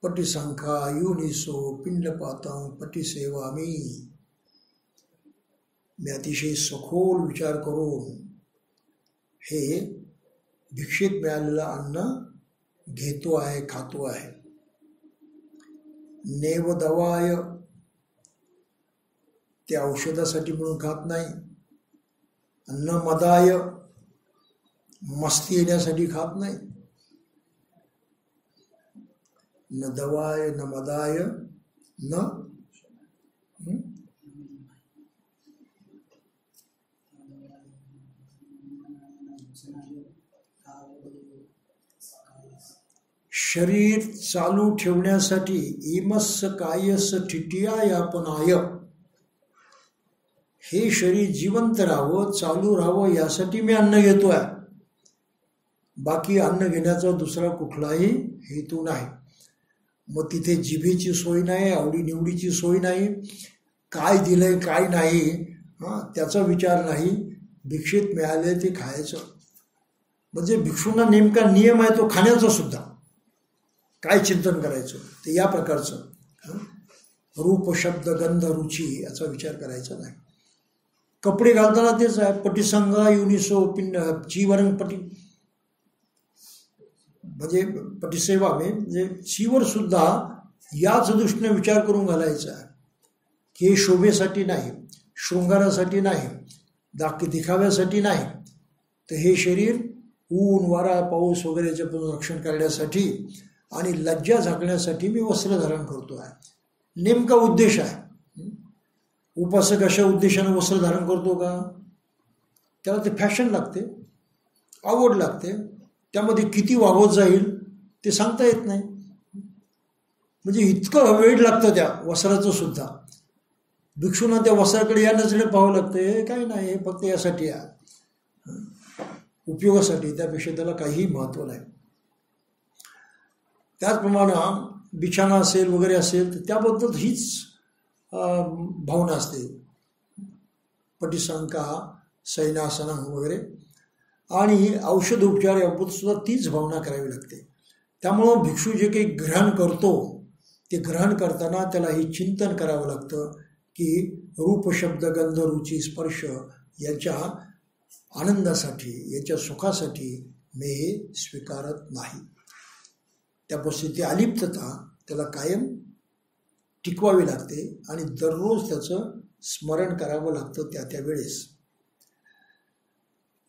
पटिसंखा युनिसो पिंडपातं पटिसेवामी. मी अतिशय सखोल विचार करून हे भिक्षेत मिळालेलं अन्न घेतो आहे, खातो आहे. नेवदवाय, ते औषधासाठी म्हणून खात नाही. न मदाय, मस्ती येण्यासाठी खात नाही. न दवाय न मदाय न शरीर चालू ठेवण्यासाठी इमस कायस ठिटिया यापनाय. हे शरीर जिवंत राहावं, चालू राहावं यासाठी मी अन्न घेतोय. बाकी अन्न घेण्याचा दुसरा कुठलाही हेतू नाही. मग तिथे जिभेची सोय नाही, आवडीनिवडीची सोय नाही, काय दिलंय काय नाही त्याचा विचार नाही. भिक्षेत मिळाले ते खायचं. म्हणजे भिक्षूंना नेमका नियम आहे तो खाण्याचा सुद्धा. काय चिंतन करायचं ते या प्रकारचं रूप, शब्द, गंध, रुची याचा विचार करायचा नाही. कपडे घालताना तेच आहे, पटिसंगा युनिसो पिंड चीवरंग पटी, म्हणजे पटिसेवा म्हणजे चीवर सुद्धा याच दृष्टीने विचार करून घालायचा आहे की हे शोभेसाठी नाही, शृंगारासाठी नाही, दिखाव्यासाठी नाही. तर हे शरीर ऊन, वारा, पाऊस वगैरेच्यापासून रक्षण करण्यासाठी आणि लज्जा झाकण्यासाठी मी वस्त्र धारण करतो आहे. नेमका उद्देश आहे. उपासक अशा उद्देशानं वस्त्र धारण करतो का? त्याला ते फॅशन लागते, आवड लागते, त्यामध्ये किती वावत जाईल ते सांगता येत नाही. म्हणजे इतकं वेळ लागतं त्या वस्त्राचं सुद्धा. भिक्षूंना त्या वस्त्राकडे या नजरेने पाहावं लागतं. हे काही नाही, हे फक्त यासाठी आहे, उपयोगासाठी, त्यापेक्षा त्याला काहीही महत्त्व नाही. त्याचप्रमाणे बिछाना असेल वगैरे असेल तर त्याबद्दल हीच भावना असते, पटिसंका, सैनासना वगैरे. आणि औषध उपचार याबद्दल सुद्धा तीच भावना करावी लागते. त्यामुळं भिक्षू जे काही ग्रहण करतो ते ग्रहण करताना त्याला हे चिंतन करावं लागतं की रूप शब्द गंध रुची स्पर्श याच्या आनंदासाठी याच्या सुखासाठी मी हे स्वीकारत नाही. त्यापासून ती अलिप्तता त्याला कायम टिकवावी लागते आणि दररोज त्याचं स्मरण करावं लागतं त्या वेळेस.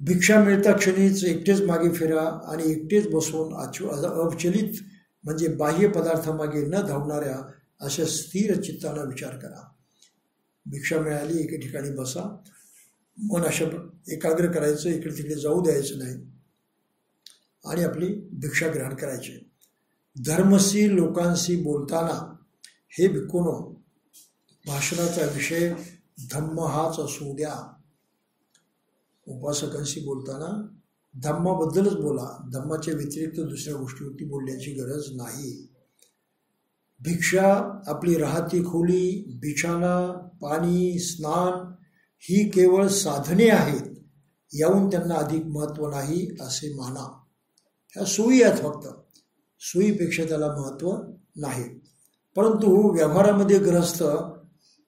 भिक्षा मिळता क्षणीच एकटेच मागे फिरा आणि एकटेच बसून अवचलित म्हणजे बाह्य पदार्थामागे न धावणाऱ्या अशा स्थिर चित्ताना विचार करा. भिक्षा मिळाली एके ठिकाणी बसा, मन अशा एकाग्र करायचं, इकडे तिकडे जाऊ द्यायचं नाही आणि आपली भिक्षा ग्रहण करायची. धर्मशी लोकांशी बोलताना हे भिक्खूनो, भाषणाचा विषय धम्म हाच असू द्या. उपासकांशी बोलताना धम्माबद्दलच बोला, धम्माच्या व्यतिरिक्त दुसऱ्या गोष्टीवरती बोलण्याची गरज नाही. भिक्षा, आपली राहती खोली, बिछाना, पाणी, स्नान ही केवळ साधने आहेत, याहून त्यांना अधिक महत्त्व नाही असे माना. ह्या सोयी आहेत, फक्त सोयीपेक्षा त्याला महत्त्व नाही. परंतु व्यवहारामध्ये ग्रहस्थ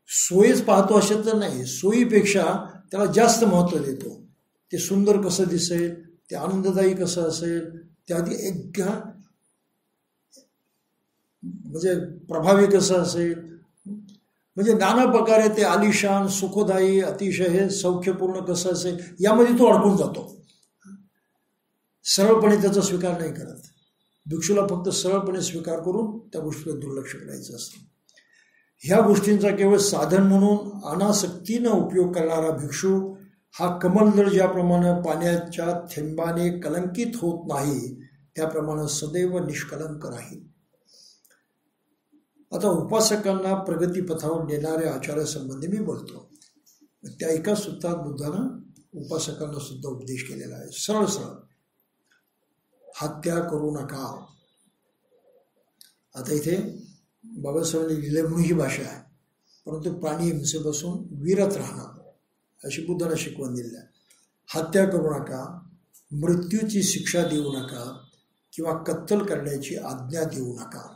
सोयीच पाहतो असे तर नाही, सोयीपेक्षा त्याला जास्त महत्त्व देतो. ते सुंदर कसं दिसेल, ते आनंददायी कसं असेल, त्याआधी एक म्हणजे प्रभावी कसं असेल, म्हणजे नाना प्रकारे ते आलिशान सुखदायी अतिशय हे सौख्यपूर्ण कसं असेल यामध्ये तो अडकून जातो. सरळपणे त्याचा स्वीकार नाही करत. भिक्षूला फक्त सरळपणे स्वीकार करून त्या गोष्टीला दुर्लक्ष करायचं असतं. ह्या गोष्टींचा केवळ साधन म्हणून अनासक्तीनं उपयोग करणारा भिक्षू हा कमलदल ज्याप्रमाणे पाण्याच्या थेंबाने कलंकित होत नाही, त्याप्रमाणे सदैव निष्कलंक राहील. आता उपासकांना प्रगतीपथावर नेणाऱ्या आचार्यासंबंधी मी बोलतो. त्या एका सूत्रात बुद्धानं उपासकांना सुद्धा उपदेश केलेला आहे. सरळ सरळ हत्या करू नका. आता इथे बाबासाहेबांनी लिहिले म्हणून ही भाषा आहे, परंतु प्राणी हिंसेपासून विरत राहणं अशी बुद्धाला शिकवण दिली आहे. हत्या करू नका, मृत्यूची शिक्षा देऊ नका किंवा कत्तल करण्याची आज्ञा देऊ नका.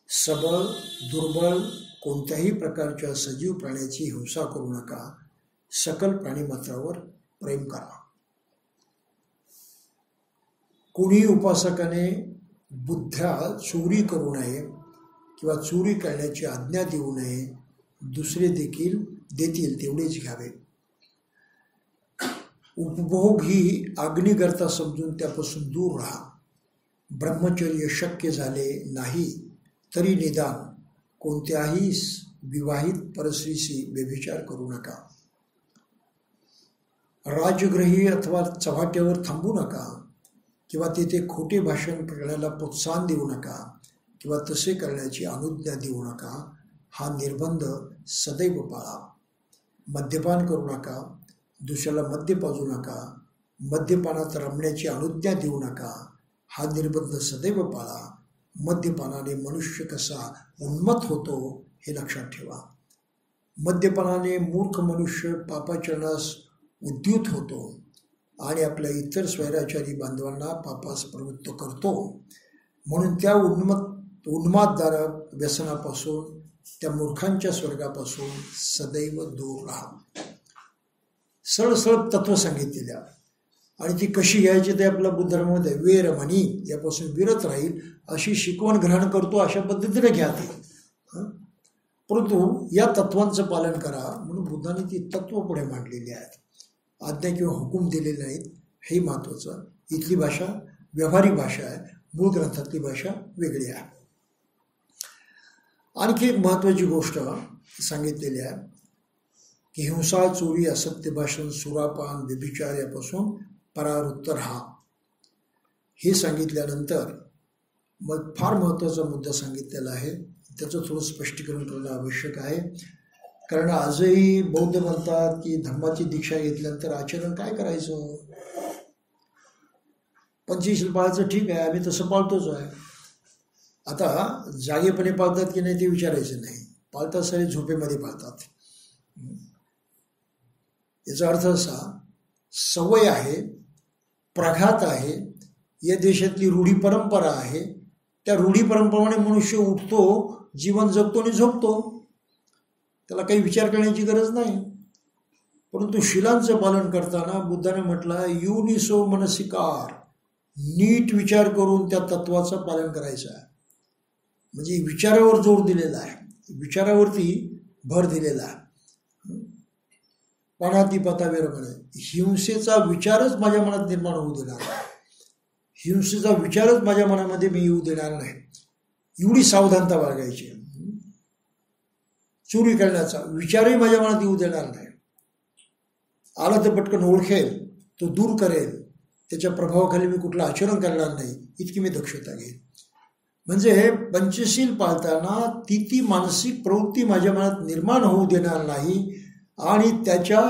सबळ दुर्बळ कोणत्याही प्रकारच्या सजीव प्राण्याची हिंसा करू नका. सकल प्राणीमात्रावर प्रेम करा. कोणी उपासकाने बुद्ध्या चोरी करू नये किंवा चोरी करण्याची आज्ञा देऊ नये. दुसरे देखील देतील तेवढेच घ्यावे. उपभोग ही अग्निगर्ता समजून त्यापासून दूर राहा. ब्रह्मचर्य शक्य झाले नाही तरी निदान कोणत्याही विवाहित परस्त्रीशी व्यभिचार करू नका. राजगृही अथवा चव्हाट्यावर थांबू नका किंवा तेथे खोटे भाषण करण्याला प्रोत्साहन देऊ नका किंवा तसे करण्याची अनुज्ञा देऊ नका. हा निर्बंध सदैव पाळा. मद्यपान करू नका, दुसऱ्याला मद्य पाजू नका, मद्यपानात रमण्याची अनुज्ञा देऊ नका. हा निर्बंध सदैव पाळा. मद्यपानाने मनुष्य कसा उन्मत्त होतो हे लक्षात ठेवा. मद्यपानाने मूर्ख मनुष्य पापाचरणास उद्युत होतो आणि आपल्या इतर स्वैराचारी बांधवांना पापास प्रवृत्त करतो. म्हणून त्या उन्माददारक व्यसनापासून, त्या मूर्खांच्या स्वर्गापासून सदैव दूर राहा. सरळ सरळ तत्व सांगितलेल्या आणि ती कशी घ्यायची ते आपल्या बुद्ध धर्मामध्ये वेर म्हणी यापासून विरत राहील अशी शिकवण ग्रहण करतो, अशा पद्धतीने घ्या ते. परंतु या तत्वांचं पालन करा म्हणून बुद्धाने ती तत्व पुढे मांडलेली आहेत. आज्ञा किंवा हुकूम दिलेले नाहीत, हे महत्त्वाचं. इथली भाषा व्यावहारिक भाषा आहे, मूळ ग्रंथातली भाषा वेगळी आहे. आणखी एक महत्त्वाची गोष्ट सांगितलेली आहे की हिंसा, चोरी, असत्य भाषण, सुरापान, व्यभिचार यापासून परावृत्त राहा. हे सांगितल्यानंतर मग फार महत्त्वाचा मुद्दा सांगितलेला आहे, त्याचं थोडं स्पष्टीकरण करणं आवश्यक आहे. कारण आजही बौद्ध म्हणतात की धम्माची दीक्षा घेतल्यानंतर आचरण काय करायचं. पंचशील पाळायचं, ठीक आहे, आम्ही तसं पाळतोच आहे. आता जागेपणे पाळतात की नाही ते विचारायचं नाही, पाळतात सारे झोपेमध्ये पाळतात. याचा अर्थ असा, सवय आहे, प्रघात आहे, या देशातली रूढी परंपरा आहे, त्या रूढी परंपरेने मनुष्य उठतो, जीवन जगतो आणि झोपतो, त्याला काही विचार करण्याची गरज नाही. परंतु शिलांचं पालन करताना बुद्धाने म्हटलं युनिसो मनसिकार, नीट विचार करून त्या तत्वाचं पालन करायचं आहे. म्हणजे विचारावर जोर दिलेला आहे, विचारावरती भर दिलेला आहे. पाणाती पतावेर म्हणे, हिंसेचा विचारच माझ्या मनात निर्माण होऊ देणार नाही, हिंसेचा विचारच माझ्या मनामध्ये मी येऊ देणार नाही, एवढी सावधानता बाळगायची. चोरी करण्याचा विचारही माझ्या मनात येऊ देणार नाही, आला तर पटकन ओळखेल, तो दूर करेल, त्याच्या प्रभावाखाली मी कुठलं आचरण करणार नाही, इतकी मी दक्षता घेईन. म्हणजे पंचशील पाळताना ती मानसिक प्रवृत्ती माझ्या मनात निर्माण होऊ देणार नाही आणि त्याच्या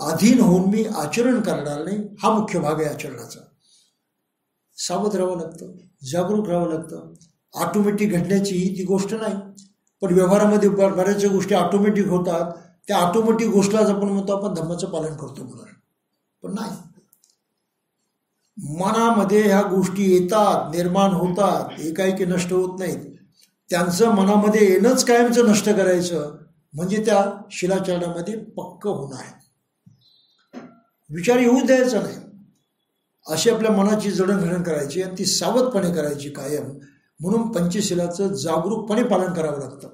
अधीन होऊन मी आचरण करणार नाही. हा मुख्य भाग आहे आचरणाचा. सावध राहावं लागतं, जागरूक राहावं लागतं. ऑटोमॅटिक घडण्याची ती गोष्ट नाही, पण व्यवहारामध्ये बऱ्याचशा गोष्टी ऑटोमॅटिक होतात. त्या ऑटोमॅटिक गोष्टीलाच आपण म्हणतो आपण धम्माचं पालन करतो म्हणून, पण नाही. मनामध्ये ह्या गोष्टी येतात, निर्माण होतात, एकाएकी नष्ट होत नाहीत. त्यांचं मनामध्ये येणंच कायमचं नष्ट करायचं म्हणजे त्या शिलाचरणामध्ये पक्क होणं आहे. विचार येऊ द्यायचा नाही, अशी आपल्या मनाची जडणघडण करायची आणि ती सावधपणे करायची कायम. म्हणून पंचशिलाचं जागरूकपणे पालन करावं लागतं.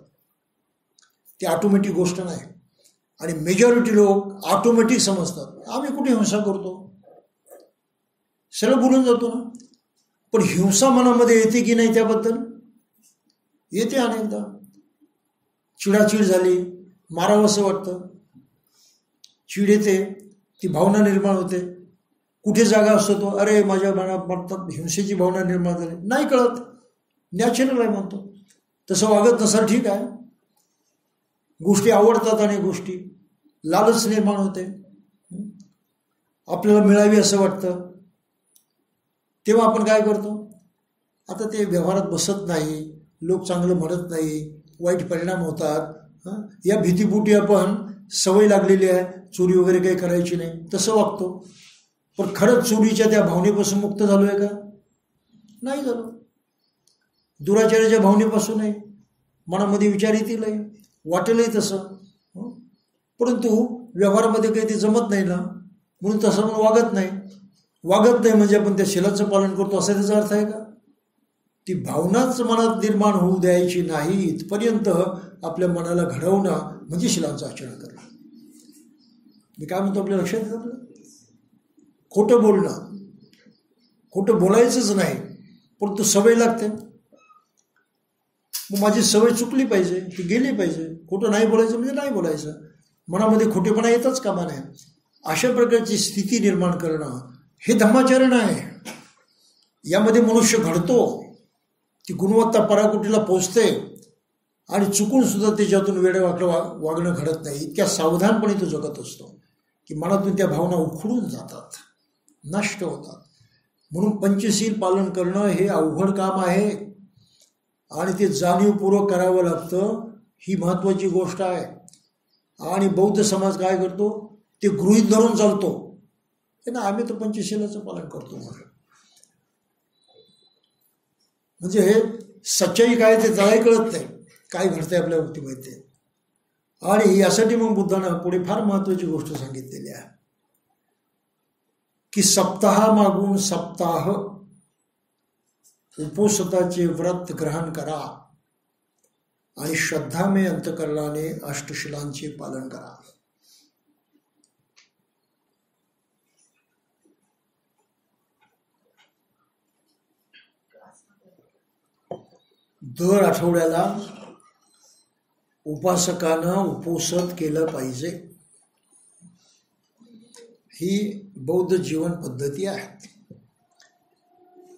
ती ऑटोमॅटिक गोष्ट नाही. आणि मेजॉरिटी लोक ऑटोमॅटिक समजतात, आम्ही कुठे हिंसा करतो, सरळ बोलून जातो ना. पण हिंसा मनामध्ये येते की नाही त्याबद्दल येते. अनेकदा चिडाचिड झाली, मारावं असं वाटतं, चिड येते, ती भावना निर्माण होते. कुठे जागा असतो तो, अरे माझ्या मनात हिंसेची भावना निर्माण झाली, नाही कळत, नॅचरल आहे म्हणतो. तसं वागत नसाल ठीक आहे. गोष्टी आवडतात आणि गोष्टी लालच निर्माण होते, आपल्याला मिळावी असं वाटतं. तेव्हा आपण काय करतो, आता ते व्यवहारात बसत नाही, लोक चांगलं म्हणत नाही, वाईट परिणाम होतात. या भीतीपोटी आपण सवय लागलेली आहे चोरी वगैरे काही करायची नाही, तसं वागतो. पण खरंच चोरीच्या त्या भावनेपासून मुक्त झालो आहे का? नाही झालो. दुराचाराच्या भावनेपासूनही मनामध्ये विचार येतील, वाटेलही तसं, परंतु व्यवहारामध्ये काही ते जमत नाही ना, म्हणून तसं म्हणून वागत नाही. वागत नाही म्हणजे आपण त्या शिलाचं पालन करतो असा त्याचा अर्थ आहे का? ती भावनाच मनात निर्माण होऊ द्यायची नाही, इथपर्यंत आपल्या मनाला घडवणं म्हणजे शिलांचं आचरण करणं. मी काय म्हणतो आपल्या लक्षात येतं, आपलं खोटं बोलणं, खोटं बोलायचंच नाही, परंतु सवय लागते. मग माझी सवय चुकली पाहिजे, ती गेली पाहिजे. खोटं नाही बोलायचं म्हणजे नाही बोलायचं, मनामध्ये खोटेपणा येतच कामा नये. अशा प्रकारची स्थिती निर्माण करणं हे धम्माचरण आहे. यामध्ये मनुष्य घडतो, ती गुणवत्ता पराकोटीला पोचते आणि चुकून सुद्धा त्याच्यातून वेडेवाकडं वागणं घडत नाही. इतक्या सावधानपणे तो जगत असतो की मनातून त्या भावना उखडून जातात, नष्ट होतात. म्हणून पंचशील पालन करणं हे अवघड काम आहे आणि ते जाणीवपूर्वक करावं लागतं. ही महत्त्वाची गोष्ट आहे. आणि बौद्ध समाज काय करतो, ते गृहीत धरून चालतो ना, आम्ही तर पंचशीलाचं पालन करतो म्हणून. म्हणजे हे सच्चाई काय ते त्यालाही कळत नाही, काय घडतंय आपल्या वरती माहिती आहे. आणि यासाठी मग बुद्धानं पुढे फार महत्त्वाची गोष्ट सांगितलेली आहे की सप्ताह मागून सप्ताह उपोषताचे व्रत ग्रहण करा आणि श्रद्धामय अंतकरणाने अष्टशिलांचे पालन करा. दर आठवड्याला उपासकानं उपोषण केलं पाहिजे. ही बौद्ध जीवन पद्धती आहे.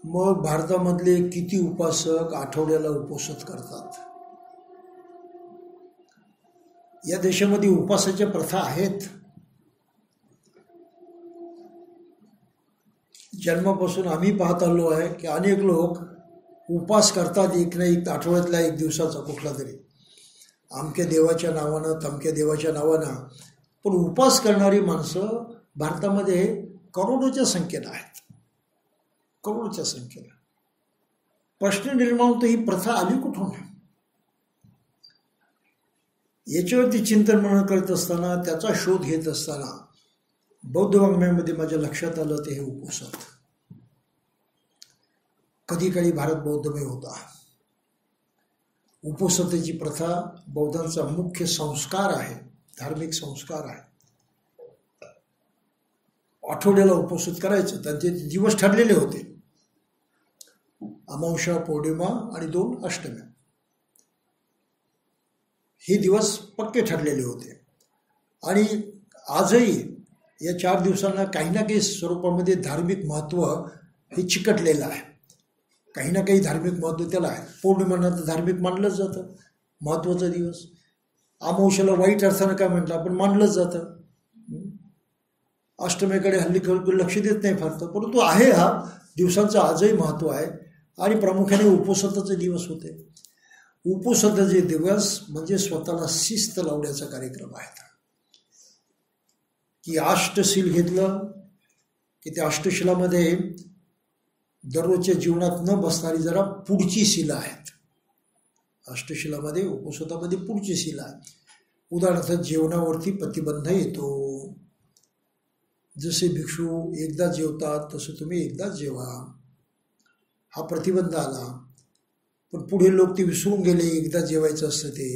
मग भारतामधले किती उपासक आठवड्याला उपोषण करतात? या देशामध्ये उपासाच्या प्रथा आहेत. जन्मापासून आम्ही पाहत आलो आहे की अनेक लोक उपास करतात, एक ना एक आठवड्यातला एक दिवसाचा कुठला तरी, अमक्या देवाच्या नावानं तमक्या देवाच्या नावानं. पण उपास करणारी माणसं भारतामध्ये करोडोच्या संख्येनं आहेत, करोडोच्या संख्येनं. प्रश्न निर्माण होतो, ही प्रथा आली कुठून? याच्यावरती चिंतन मनन करत असताना, त्याचा शोध घेत असताना बौद्ध वाङ्मयामध्ये माझ्या लक्षात आलं ते हे उपोषण. कधी काळी भारत बौद्धमय होता. उपोषणाची प्रथा बौद्धांचा मुख्य संस्कार आहे, धार्मिक संस्कार आहे. आठवड्याला उपोषण करायचं, त्यांचे दिवस ठरलेले होते, अमावस्या, पौर्णिमा आणि 2 अष्टम्या. हे दिवस पक्के ठरलेले होते. आणि आजही या 4 दिवसांना काही ना काही स्वरूपामध्ये धार्मिक महत्त्व हे चिकटलेलं आहे. काही ना काही धार्मिक महत्त्व त्याला आहे. पौर्णिमांना तर धार्मिक मानलंच जातं, महत्त्वाचा दिवस. अमावस्याला वाईट अर्थानं काय म्हटलं आपण, मानलंच जातं. अष्टमीकडे हल्ली लक्ष देत नाही फार, परंतु आहे हा दिवसांचं आजही महत्त्व आहे. आणि प्रामुख्याने उपोषणाचे दिवस होते. उपोषणाचे दिवस म्हणजे स्वतःला शिस्त लावण्याचा कार्यक्रम आहे. की अष्टशील घेतलं की त्या अष्टशिलामध्ये दररोजच्या जीवनात न बसणारी जरा पुढची शिला आहेत. अष्टशिलामध्ये उपोषणामध्ये पुढची शिला आहे. उदाहरणार्थ जेवणावरती प्रतिबंध येतो. जसे भिक्षू एकदा जेवतात तसं तुम्ही एकदा जेवा, हा प्रतिबंध आला. पण पुढे लोक ते विसरून गेले, एकदा जेवायचं असतं ते.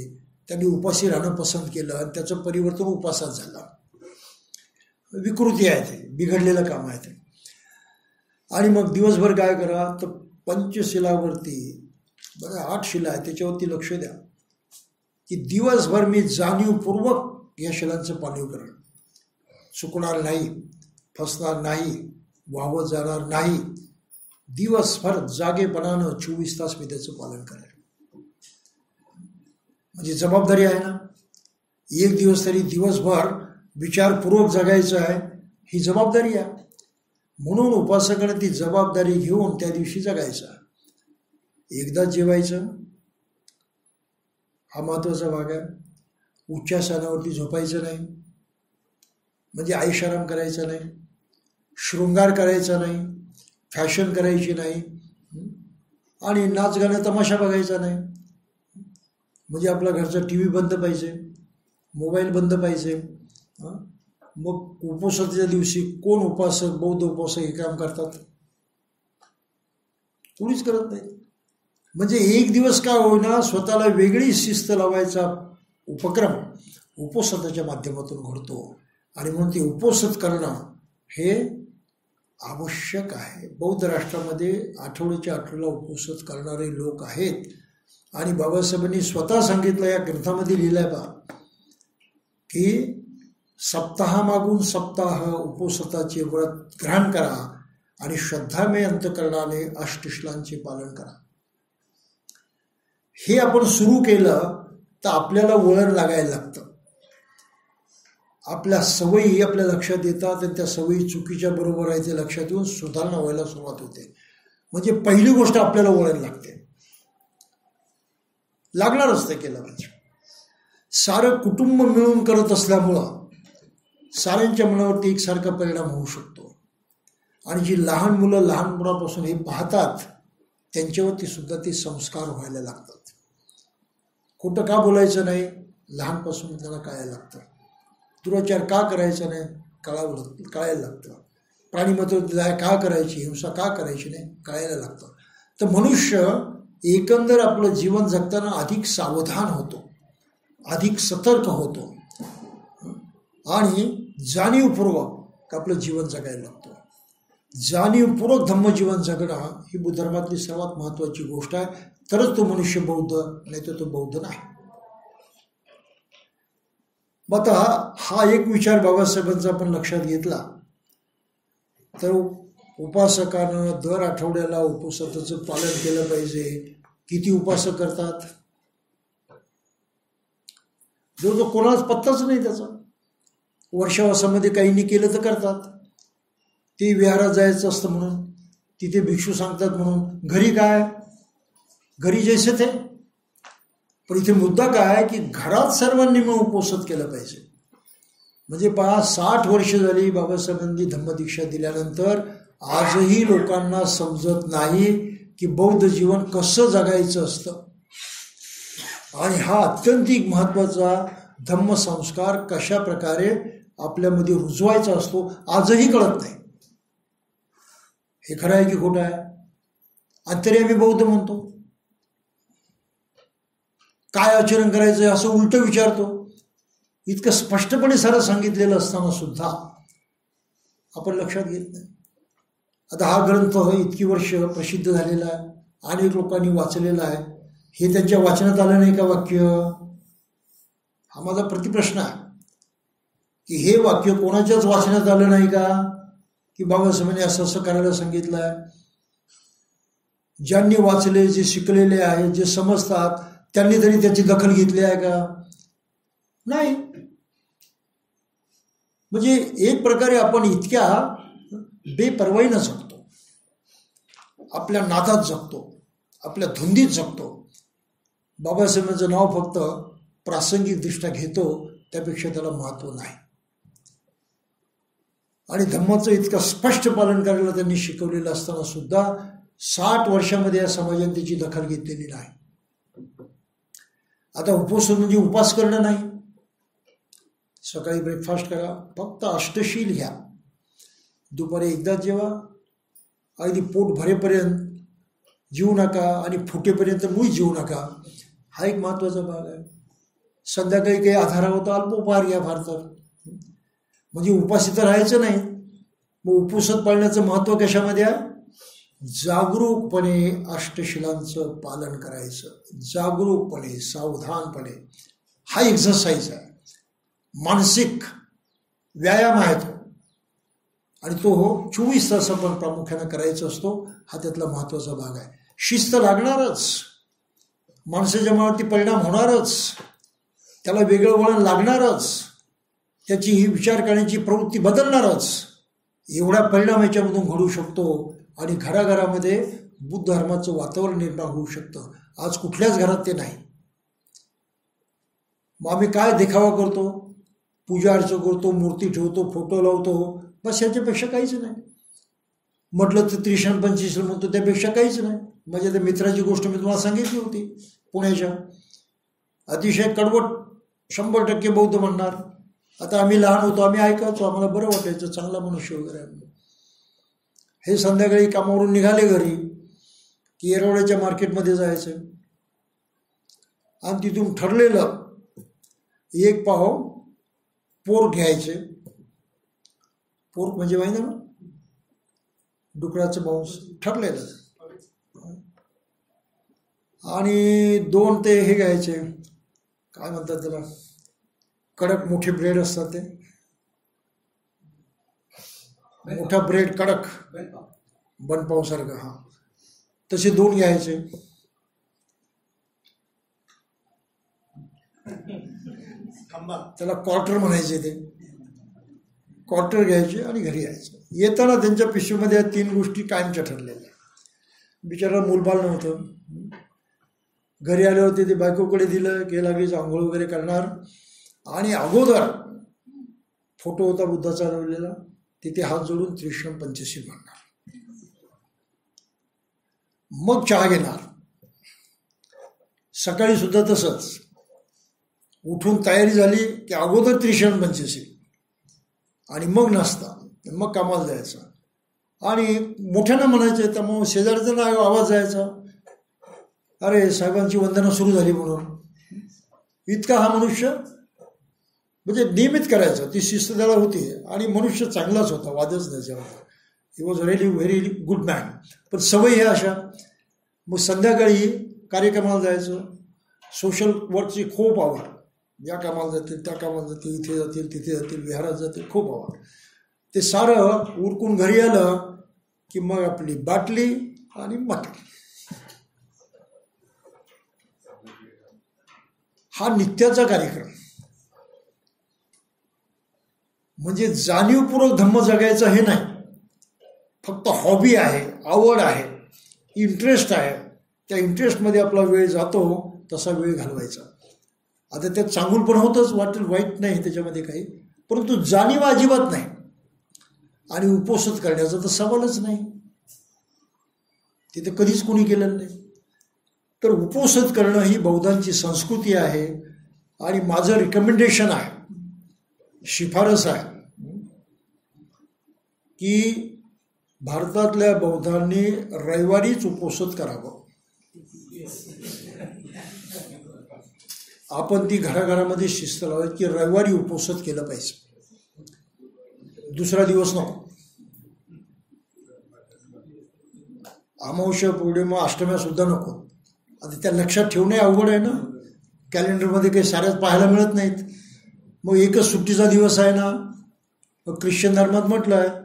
त्यांनी उपाशी राहणं पसंत केलं आणि त्याचं परिवर्तन उपासात झालं. विकृती आहे ते, बिघडलेलं काम आहे ते. आणि मग दिवसभर काय करा तर पंचशिलावरती, बघा 8 शिला आहे, त्याच्यावरती लक्ष द्या की दिवसभर मी जाणीवपूर्वक या शिलांचं पालन करेन. चुकणार नाही, फसणार नाही, वाहवत जाणार नाही. दिवसभर जागेपणानं 24 तास मी त्याचं पालन करेन. म्हणजे जबाबदारी आहे ना. एक दिवस तरी दिवसभर विचारपूर्वक जगायचं आहे, ही जबाबदारी आहे. म्हणून उपासकाने ती जबाबदारी घेऊन त्या दिवशी जगायचं. एकदा जेवायचं, हा महत्त्वाचा भाग आहे. उच्चासनावरती झोपायचं नाही, म्हणजे आयशाराम करायचा नाही, शृंगार करायचा नाही, फॅशन करायची नाही, आणि नाच गाणं तमाशा बघायचा नाही. म्हणजे आपला घरचा TV बंद पाहिजे, मोबाईल बंद पाहिजे. मग उपोषणाच्या दिवशी कोण उपासक, बौद्ध उपासक हे काम करतात? कोणीच करत नाही. म्हणजे एक दिवस का होईना स्वतःला वेगळी शिस्त लावायचा उपक्रम उपोषणाच्या माध्यमातून घडतो. आणि म्हणून ते उपोषण करणं हे आवश्यक आहे. बौद्ध राष्ट्रामध्ये आठवड्याच्या आठवड्याला उपोषण करणारे लोक आहेत. आणि बाबासाहेबांनी स्वतः सांगितलं, या ग्रंथामध्ये लिहिलंय बा, की सप्ताहामागून सप्ताह उपोषणाचे व्रत ग्रहण करा आणि श्रद्धामय अंतकरणाने अष्टशिलांचे पालन करा. हे आपण सुरू केलं तर आपल्याला वळण लागायला लागतं. आपल्या सवयी आपल्या लक्षात येतात आणि त्या सवयी चुकीच्या बरोबर आहे ते लक्षात येऊन सुधारणा व्हायला सुरुवात होते. म्हणजे पहिली गोष्ट आपल्याला वळण लागते, लागणारच ते केलं पाहिजे. सारं कुटुंब मिळून करत असल्यामुळं साऱ्यांच्या मनावरती एकसारखा परिणाम होऊ शकतो. आणि जी लहान मुलं लहान मुलापासून हे पाहतात त्यांच्यावरती सुद्धा ते संस्कार व्हायला लागतात. खोटं का बोलायचं नाही, लहानपासून त्यांना कळायला लागतं. दुराचार का करायचा नाही, कळायला लागतं. प्राणीमात्र का करायची, हिंसा का करायची नाही, कळायला लागतं. तर मनुष्य एकंदर आपलं जीवन जगताना अधिक सावधान होतो, अधिक सतर्क होतो आणि जाणीवपूर्वक आपलं जीवन जगायला लागतो. जाणीवपूर्वक धम्मजीवन जगणं ही बुद्ध धर्मातली सर्वात महत्त्वाची गोष्ट आहे. तरच तो मनुष्य बौद्ध, नाही तर तो बौद्ध नाही. मग आता हा एक विचार बाबासाहेबांचा आपण लक्षात घेतला तर उपासकानं दर आठवड्याला उपोषणाचं पालन केलं पाहिजे. किती उपासक करतात? जो कोणालाच पत्ताच नाही त्याचा. वर्षावासामध्ये काहींनी केलं तर करतात, ते विहारात जायचं असतं म्हणून, तिथे भिक्षू सांगतात म्हणून. घरी काय, घरी जैसे थे. पण इथे मुद्दा काय की घरात सर्वांनी मिळून उपोषण केलं पाहिजे. म्हणजे 60 वर्ष झाली बाबासाहेबांनी धम्मदीक्षा दिल्यानंतर आजही लोकांना समजत नाही की बौद्ध जीवन कसं जगायचं असतं आणि हा अत्यंतिक महत्त्वाचा धम्मसंस्कार कशा प्रकारे आपल्यामध्ये रुजवायचा असतो आजही कळत नाही. हे खरं आहे की खोटं आहे? आणि तरी आम्ही बौद्ध म्हणतो. काय आचरण करायचं असं उलट विचारतो. इतकं स्पष्टपणे सारं सांगितलेलं असताना सुद्धा आपण लक्षात घेत नाही. आता हा ग्रंथ इतकी वर्ष प्रसिद्ध झालेला आहे, अनेक लोकांनी वाचलेला आहे. हे त्यांच्या वाचनात आलं नाही का वाक्य? हा माझा प्रतिप्रश्न आहे की हे वाक्य कोणाच्याच वाचनात आलं नाही का की बाबासाहेबांनी असं असं करायला सांगितलं आहे. ज्यांनी वाचले, जे शिकलेले आहे, जे समजतात, त्यांनी तरी त्याची दखल घेतली आहे का? नाही. म्हणजे एक प्रकारे आपण इतक्या बेपर्वाईनं जगतो, आपल्या नादात जगतो, आपल्या धुंदीत जगतो. बाबासाहेबांचं नाव फक्त प्रासंगिकदृष्ट्या घेतो, त्यापेक्षा त्याला महत्त्व नाही. आणि धम्माचं इतकं स्पष्ट पालन करायला त्यांनी शिकवलेलं असताना सुद्धा 60 वर्षामध्ये या समाजाने त्याची दखल घेतलेली नाही. आता उपवास म्हणजे उपास करणं नाही. सकाळी ब्रेकफास्ट करा, फक्त अष्टशील घ्या, दुपारी एकदाच जेवा, अगदी पोट भरेपर्यंत जेवू नका आणि फुटेपर्यंत मुळी जेवू नका. हा एक महत्त्वाचा भाग आहे. संध्याकाळी काही आधारावर अल्पोपहार घ्या फार तर, म्हणजे उपाशी तर राहायचं नाही. मग उपवासात पाळण्याचं महत्त्व कशामध्ये आहे? जागरूकपणे अष्टशिलांचं पालन करायचं, जागरूकपणे, सावधानपणे. हा एक्झरसाइज आहे, मानसिक व्यायाम आहे तो. आणि तो 24 तास आपण प्रामुख्याने करायचा असतो. हा त्यातला महत्त्वाचा भाग आहे. शिस्त लागणारच, माणसाच्या मनावरती परिणाम होणारच, त्याला वेगळं वळण लागणारच, त्याची ही विचार करण्याची प्रवृत्ती बदलणारच. एवढा परिणाम याच्यामधून घडू शकतो आणि घराघरामध्ये बुद्ध धर्माचं वातावरण निर्माण होऊ शकतं. आज कुठल्याच घरात ते नाही. मग आम्ही काय देखावा करतो? पूजा अर्चा करतो, मूर्ती ठेवतो, फोटो लावतो, बस याच्यापेक्षा काहीच नाही. म्हटलं तर 30 25 म्हणतो, त्यापेक्षा काहीच नाही. माझ्या त्या मित्राची गोष्ट मी तुम्हाला सांगितली होती, पुण्याच्या. अतिशय कडवट 100% बौद्ध म्हणणार. आता आम्ही लहान होतो, आम्ही ऐकायचो, आम्हाला बरं वाटायचं, चांगला मनुष्य वगैरे. हे संध्याकाळी कामावरून निघाले घरी की येरवड्याच्या मार्केटमध्ये जायचं आणि तिथून ठरलेलं 1 पाव पोर्क घ्यायचे. पोर्क म्हणजे माहिती ना, डुकराचं मांस ठरलेलं. आणि 2 ते हे घ्यायचे, काय म्हणतात त्याला, कडक मोठे ब्रेड असतात ते, मोठा ब्रेड कडक बनपावसारखं, हां, तसे 2 घ्यायचे. त्याला क्वार्टर म्हणायचे. ते क्वार्टर घ्यायचे आणि घरी यायचं. येताना त्यांच्या पिशवीमध्ये या 3 गोष्टी कायमच्या ठरलेल्या. बिचारा मूलबाल नव्हतं. घरी आले होते, ते बायकोकडे दिलं की लागलीच आंघोळ वगैरे करणार आणि अगोदर फोटो होता बुद्धाचा लावलेला, तिथे हात जोडून त्रिशूळ पंचशील म्हणणार, मग चहा घेणार. सकाळी सुद्धा तसंच, उठून तयारी झाली की अगोदर त्रिशूळ पंचशील आणि मग नाश्ता, मग कामाला जायचा. आणि मोठ्यानं म्हणायचं, त्यामुळे शेजारचा आवाज जायचा, अरे साहेबांची वंदना सुरू झाली म्हणून. इतका हा मनुष्य म्हणजे नियमित करायचा, ती शिस्त त्याला होती. आणि मनुष्य चांगलाच होता, वादच नाही त्याच्यावर. He was really very good man. पण सवयी ह्या अशा. मग संध्याकाळी कार्यक्रमाला जायचं. सोशल वर्कची खूप आवड. या कामाला जातील, त्या कामाला जातील, इथे जातील, तिथे जातील, विहारात जातील, खूप आवड. ते सारं उरकून घरी आलं की मग आपली बाटली आणि मटण. हा नित्याचा कार्यक्रम. म्हणजे जाणीवपूर्वक धम्म जगायचं हे नाही, फक्त हॉबी आहे, आवड आहे, इंटरेस्ट आहे. त्या इंटरेस्टमध्ये आपला वेळ जातो, तसा वेळ घालवायचा. आता त्यात चांगूल पण होतंच, वाईट नाही त्याच्यामध्ये काही, परंतु जाणीव अजिबात नाही. आणि उपवास करण्याचा तर सवालच नाही. तिथे कधीच कोणी केलेलं नाही. तर उपोषण करणं ही बौद्धांची संस्कृती आहे. आणि माझं रिकमेंडेशन आहे, शिफारस आहे की भारतातल्या बौद्धांनी रविवारीच उपोषण करावं. आपण ती घराघरामध्ये शिस्त लावायची की रविवारी उपोषण केलं पाहिजे, दुसरा दिवस नको. अमावस्या, पौर्णिमा, अष्टम्या सुद्धा नको. आता त्या लक्षात ठेवणे अवघड आहे ना, कॅलेंडरमध्ये काही साऱ्याच पाहायला मिळत नाहीत. मग एकच सुट्टीचा दिवस आहे ना. मग ख्रिश्चन धर्मात म्हटलं आहे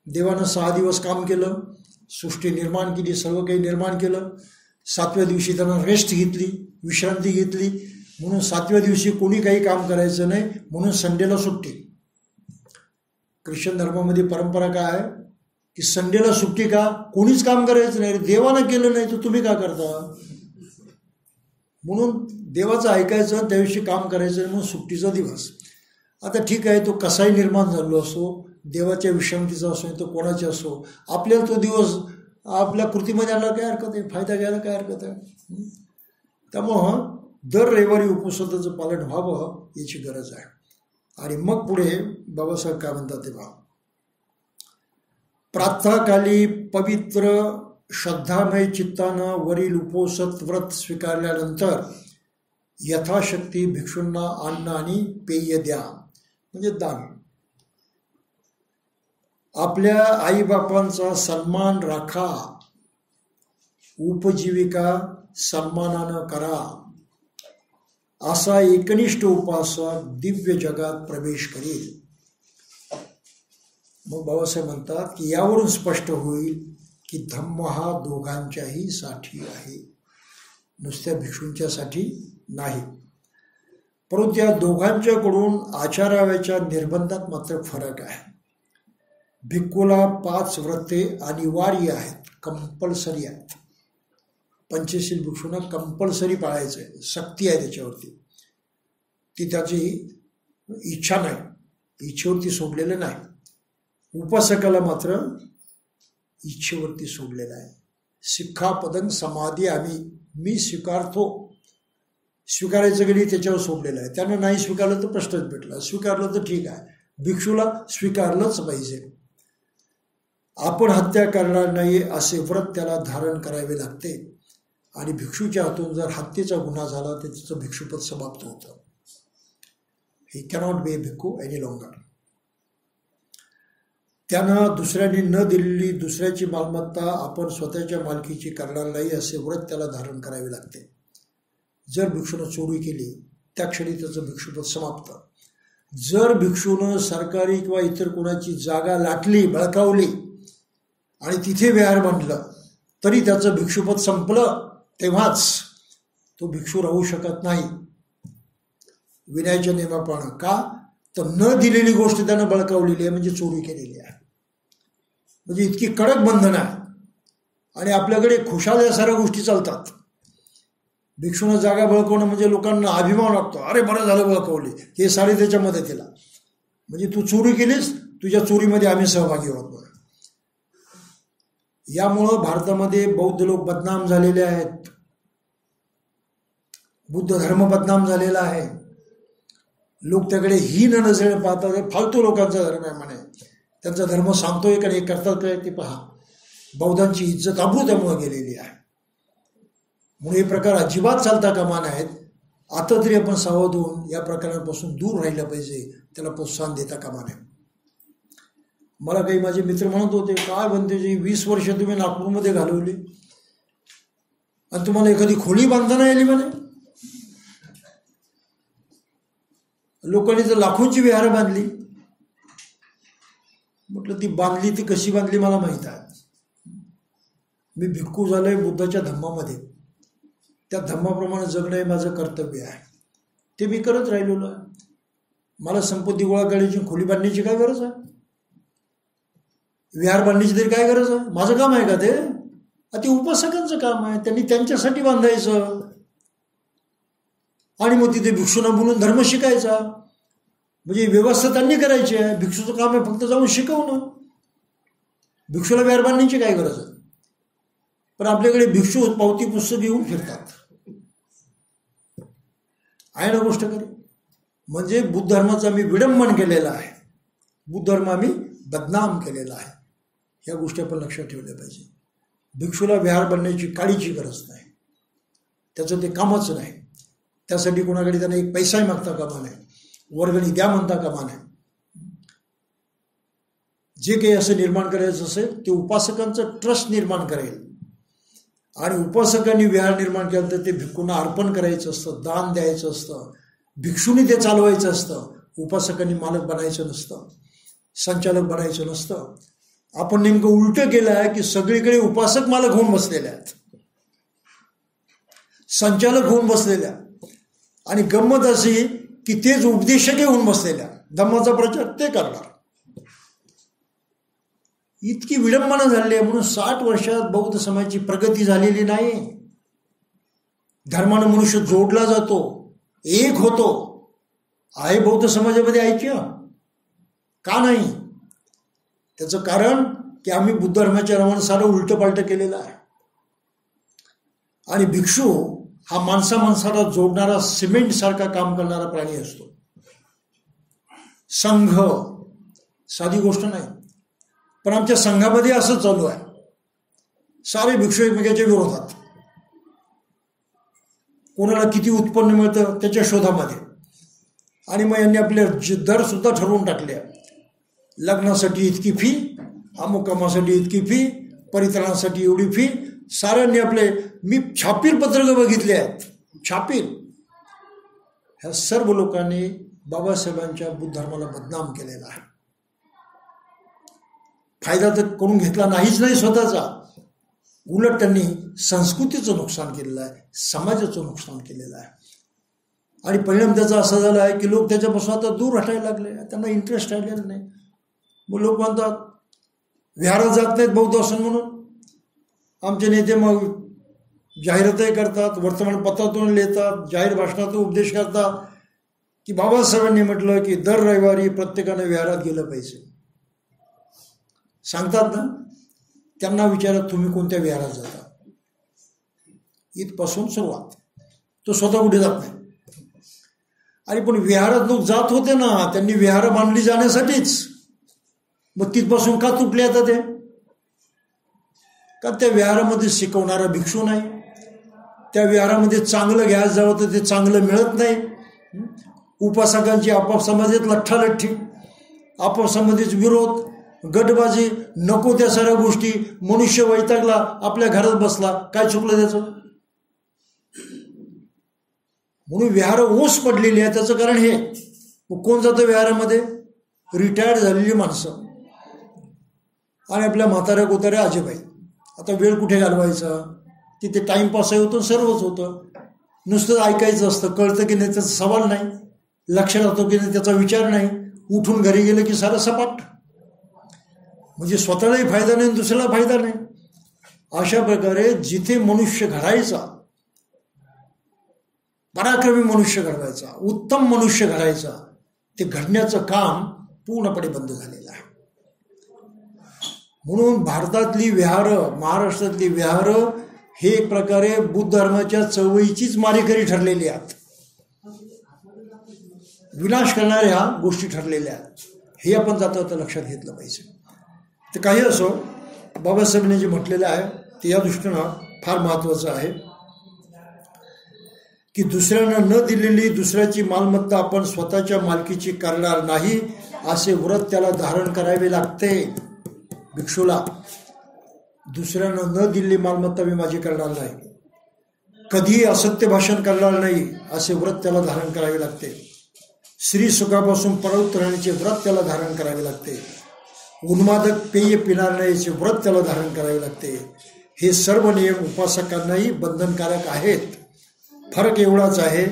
देवानं 6 दिवस काम केलं, सृष्टी निर्माण केली, सर्व काही निर्माण केलं. 7व्या दिवशी त्यांना रेस्ट घेतली, विश्रांती घेतली. म्हणून 7व्या दिवशी कोणी काही काम करायचं नाही, म्हणून संडेला सुट्टी. ख्रिश्चन धर्मामध्ये परंपरा काय आहे की संडेला सुट्टी का, कोणीच काम करायचं नाही. देवानं केलं नाही तर तुम्ही का करता. म्हणून देवाचं ऐकायचं, त्या दिवशी काम करायचं म्हणून सुट्टीचा दिवस. आता ठीक आहे, तो कसाही निर्माण झालो असो, देवाच्या विश्रांतीचा असो तो कोणाचा असो, आपल्याला तो दिवस आपल्या कृतीमध्ये आला काय हरकत आहे, फायदा घ्यायला काय हरकत आहे. त्यामुळं दर रविवारी उपवासाचं पालन व्हावं याची गरज आहे. आणि मग पुढे बाबासाहेब काय म्हणतात ते पहा. प्रातःकाली पवित्र श्रद्धामय चित्तानं वरील उपोषित व्रत स्वीकारल्यानंतर यथाशक्ती भिक्षूंना अन्न आणि पेय द्या, म्हणजे दान. आपल्या आईबापांचा सन्मान राखा, उपजीविका सन्मानानं करा. असा एकनिष्ठ उपासक दिव्य जगात प्रवेश करेल. मग बाबासाहेब म्हणतात की यावरून स्पष्ट होईल की धम्म हा दोघांच्याही साठी आहे, नुसत्या भिक्षूंच्यासाठी नाही. परंतु या दोघांच्याकडून आचाराव्याच्या निर्बंधात मात्र फरक आहे. भिक्खूला 5 व्रते अनिवार्य आहेत, कंपल्सरी आहेत. पंचशील भिक्षूंना कंपल्सरी पाळायचं आहे, सक्ती आहे त्याच्यावरती. ती त्याची इच्छा नाही, इच्छेवरती सोडलेलं नाही. उपासकाला मात्र इच्छेवरती सोडलेलं आहे. सिक्खापदं समाधी आम्ही, मी स्वीकारतो, स्वीकारायचं गेली त्याच्यावर सोडलेलं आहे. त्यानं नाही स्वीकारलं तर प्रश्नच भेटला, स्वीकारलं तर ठीक आहे. भिक्षूला स्वीकारलंच पाहिजे. आपण हत्या करणार नाही असे व्रत त्याला धारण करावे लागते. आणि भिक्षूच्या हातून जर हत्येचा गुन्हा झाला तर त्याचं भिक्षुपद समाप्त होतं. ही कॅनॉट बी ए भिक्खू एनी लॉंगर. त्यानं दुसऱ्यांनी न दिलेली दुसऱ्याची मालमत्ता आपण स्वतःच्या मालकीची करणार नाही असे व्रत त्याला धारण करावे लागते. जर भिक्षूनं चोरी केली त्या क्षणी त्याचं भिक्षुपद समाप्त. जर भिक्षूनं सरकारी किंवा इतर कोणाची जागा लाटली, बळकावली आणि तिथे विहार बांधलं तरी त्याचं भिक्षुपद संपलं. तेव्हाच तो भिक्षू राहू शकत नाही विनयाच्या नियमाप्रमाणे. का तर न दिलेली गोष्ट त्यानं बळकावलेली आहे, म्हणजे चोरी केलेली आहे. म्हणजे इतकी कडक बंधनं आहे. आणि आपल्याकडे खुशाल या साऱ्या गोष्टी चालतात. भिक्षूनं जागा बळकवणं म्हणजे लोकांना अभिमान वाटतो, अरे बरं झालं बळकवली, हे सारे त्याच्या मदतीला. म्हणजे तू चोरी केलीस, तुझ्या चोरीमध्ये आम्ही सहभागी आहोत. बरं, यामुळं भारतामध्ये बौद्ध लोक बदनाम झालेले आहेत. बुद्ध धर्म बदनाम झालेला आहे. लोक त्याकडे हीन नजरेने पाहतात, फालतू लोकांचा धर्म आहे म्हणे. त्यांचा धर्म सांगतोय का नाही, करतात काय ते पहा. बौद्धांची इज्जत अब्रू त्यामुळे गेलेली आहे. म्हणून हे प्रकार अजिबात चालता कामा नाहीत. आता तरी आपण सावध होऊन या प्रकारांपासून दूर राहिलं पाहिजे, त्याला प्रोत्साहन देता कामा नये. मला काही माझे मित्र म्हणत होते, काय म्हणते जी 20 वर्ष तुम्ही नागपूरमध्ये घालवली आणि तुम्हाला एखादी खोली बांधता नाही आली म्हणे. लोकांनी तर लाखोंची विहारं बांधली. म्हटलं ती बांधली ती कशी बांधली मला माहीत आहे. मी भिक्खू झालोय बुद्धाच्या धम्मामध्ये, त्या धम्माप्रमाणे जगणं हे माझं कर्तव्य आहे. ते मी करत राहिलेलो आहे. मला संपत्ती गोळा करायची, खोली बांधण्याची काय गरज आहे, विहार बांधण्याची तरी काय गरज आहे. माझं काम आहे का ते? ते उपासकांचं काम आहे, त्यांनी त्यांच्यासाठी बांधायचं. आणि मग तिथे भिक्षूंना बोलून धर्म शिकायचा. म्हणजे व्यवस्था त्यांनी करायची आहे. भिक्षूचं काम आहे फक्त जाऊन शिकवणं. भिक्षूला विहार बांधण्याची काय गरज आहे. पण आपल्याकडे भिक्षू पावती पुस्तक घेऊन फिरतात. आहे ना गोष्ट खरी. म्हणजे बुद्ध धर्माचं आम्ही विडंबन केलेलं आहे, बुद्ध धर्म आम्ही बदनाम केलेला आहे. ह्या गोष्टी आपण लक्षात ठेवल्या पाहिजे. भिक्षूला विहार बनण्याची काळीची गरज नाही, त्याचं ते कामच नाही. त्यासाठी कोणाकडे त्यांना एक पैसाही मागता कामा नये, वर्गणी द्या म्हणता कामा नये. जे काही असं निर्माण करायचं असेल ते उपासकांचं ट्रस्ट निर्माण करेल, आणि उपासकांनी विहार निर्माण केलं तर ते भिक्खूंना अर्पण करायचं असतं, दान द्यायचं असतं, भिक्षूंनी ते चालवायचं असतं. उपासकांनी मालक बनायचं नसतं, संचालक बनायचं नसतं. आपण नेमकं उलटं केलं आहे की सगळीकडे उपासक मालक होऊन बसलेले आहेत, संचालक होऊन बसलेल्या, आणि गंमत अशी की तेच उपदेशक होऊन बसलेल्या. धम्माचा प्रचार ते करणार. इतकी विडंबना झालेली आहे. म्हणून 60 वर्षात बौद्ध समाजाची प्रगती झालेली नाही. धर्मानं मनुष्य जोडला जातो, एक होतो. आहे बौद्ध समाजामध्ये ऐक्य का नाही? त्याचं कारण की आम्ही बुद्ध धर्माच्या नावानं सारं उलटं पालटं केलेलं आहे. आणि भिक्षू हा माणसाला जोडणारा, सिमेंट सारखा काम करणारा प्राणी असतो. संघ साधी गोष्ट नाही. पण आमच्या संघामध्ये असं चालू आहे, सारे भिक्षू एकमेकांच्या विरोधात, कोणाला किती उत्पन्न मिळतं त्याच्या शोधामध्ये. आणि मग यांनी आपले दर सुद्धा ठरवून टाकले. लग्नासाठी इतकी फी, अमुक कामासाठी इतकी फी, परित्राणासाठी एवढी फी. साऱ्यांनी आपले, मी छापील पत्रकं बघितले आहेत, छापील. ह्या सर्व लोकांनी बाबासाहेबांच्या बुद्ध धर्माला बदनाम केलेला आहे. फायदा तर करून घेतला नाहीच नाही स्वतःचा, उलट त्यांनी संस्कृतीचं नुकसान केलेलं आहे, समाजाचं नुकसान केलेलं आहे. आणि परिणाम त्याचा असा झाला आहे की लोक त्याच्यापासून आता दूर हटायला लागले, त्यांना इंटरेस्ट राहिलेला नाही. मग लोक म्हणतात विहारात जात नाहीत बौद्ध असून म्हणून. आमचे नेते मग जाहिरातही करतात, वर्तमानपत्रातून लिहितात, जाहीर भाषणातून उपदेश करतात की बाबासाहेबांनी म्हटलं की दर रविवारी प्रत्येकानं विहारात गेलं पाहिजे. सांगतात ना, त्यांना विचारा तुम्ही कोणत्या विहारात जाता. इथपासून सुरुवात. तो स्वतः कुठे जात नाही. आणि पण विहारात लोक जात होते ना, त्यांनी विहारं बांधली जाण्यासाठीच. मग तिथपासून का तुटले आता ते? का त्या विहारामध्ये शिकवणारा भिक्षू नाही, त्या विहारामध्ये चांगलं घ्यायला जावं तर ते चांगलं मिळत नाही. उपासकांची आपापसामध्येच लठ्ठालठ्ठी, आपापसामध्येच विरोध, गटबाजी, नको त्या साऱ्या गोष्टी. मनुष्य वैतागला, आपल्या घरात बसला, काय चुकलं त्याचं? म्हणून विहार ओस पडलेली आहे. त्याचं कारण हे. कोण जातं विहारामध्ये? रिटायर्ड झालेली माणसं आणि आपल्या म्हाताऱ्या कोताऱ्या आजीबाई. आता वेळ कुठे घालवायचा? तिथे टाईमपासही होतं, सर्वच होतं. नुसतं ऐकायचं असतं, कळतं की नाही त्याचा सवाल नाही, लक्ष राहतो की नाही त्याचा विचार नाही. उठून घरी गेलं की सारं सपाट. म्हणजे स्वतःलाही फायदा नाही, दुसऱ्याला फायदा नाही. अशा प्रकारे जिथे मनुष्य घडायचा, पराक्रमी मनुष्य घडवायचा, उत्तम मनुष्य घडायचा, ते घडण्याचं काम पूर्णपणे बंद झालेलं आहे. म्हणून भारतातली विहारं, महाराष्ट्रातली विहारं हे एक प्रकारे बुद्ध धर्माच्या चळवळीचीच मारेकरी ठरलेली आहेत, विनाश करणाऱ्या गोष्टी ठरलेल्या आहेत. हे आपण जाता जाता लक्षात घेतलं पाहिजे. तर काही असो, बाबासाहेबांनी जे म्हटलेलं आहे ते या दृष्टीनं फार महत्त्वाचं आहे की दुसऱ्यांना न दिलेली दुसऱ्याची मालमत्ता आपण स्वतःच्या मालकीची करणार नाही, असे व्रत त्याला धारण करावे लागते. भिक्षूला दुसऱ्यांना न दिलेली मालमत्ता मी माझी करणार नाही, कधीही असत्य भाषण करणार नाही, असे व्रत त्याला धारण करावे लागते. स्त्री सुखापासून परावृत्त राहण्याचे व्रत त्याला धारण करावे लागते. उन्मादक पेय पिणार नाहीचे व्रत त्याला धारण करावे लागते. हे सर्व नियम उपासकांनाही बंधनकारक आहेत. फरक एवढाच आहे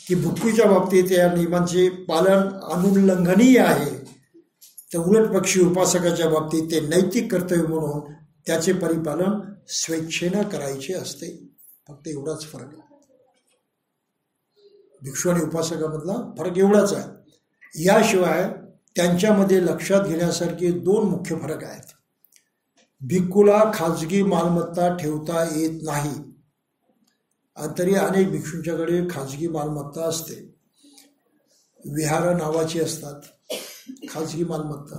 की भिक्षूच्या बाबतीत या नियमांचे पालन अनुल्लंघनीय आहे, तर उलट पक्षी उपासकाच्या बाबतीत ते नैतिक कर्तव्य म्हणून त्याचे परिपालन स्वेच्छेनं करायचे असते. फक्त एवढाच फरक आहे. भिक्षू आणि उपासकामधला फरक एवढाच आहे. याशिवाय त्यांच्यामध्ये लक्षात घेण्यासारखे 2 मुख्य फरक आहेत. भिक्खूला खाजगी मालमत्ता ठेवता येत नाही, आणि तरी अनेक भिक्षूंच्याकडे खाजगी मालमत्ता असते. विहार नावाची असतात खाजगी मालमत्ता.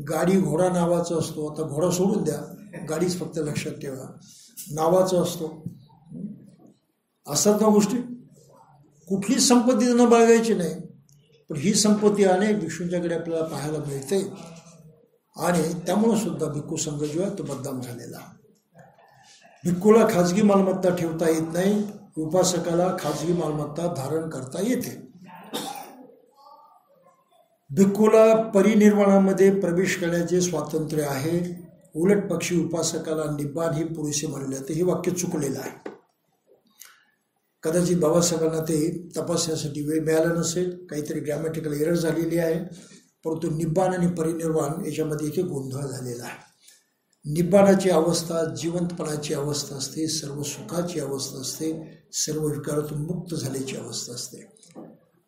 गाडी घोडा नावाचा असतो. आता घोडा सोडून द्या, गाडीच फक्त लक्षात ठेवा, नावाचा असतो. असतात ना गोष्टी. कुठलीच संपत्ती त्यांना बाळगायची नाही, पण ही संपत्ती अनेक भिक्षूंच्याकडे आपल्याला पाहायला मिळते. आणि त्यामुळं सुद्धा भिक्खू संघ जो आहे तो बदनाम झालेला. भिक्खूला खाजगी मालमत्ता ठेवता येत नाही, उपासकाला खाजगी मालमत्ता धारण करता येते. भिक्खूला परिनिर्वाणामध्ये प्रवेश करण्याचे स्वातंत्र्य आहे. उलट पक्षी उपासकाला निब्बाण ही पुरेसे म्हणले तर हे वाक्य चुकलेलं आहे. कदाचित बाबासाहेबांना ते तपासण्यासाठी वेळ मिळाला नसेल, काहीतरी ग्रॅमॅटिकल एरर झालेली आहे. परंतु निब्बाण आणि परिनिर्वाण याच्यामध्ये इथे गोंधळ झालेला आहे. निब्बाणाची अवस्था जिवंतपणाची अवस्था असते, सर्व सुखाची अवस्था असते, सर्व विकारातून मुक्त झाल्याची अवस्था असते.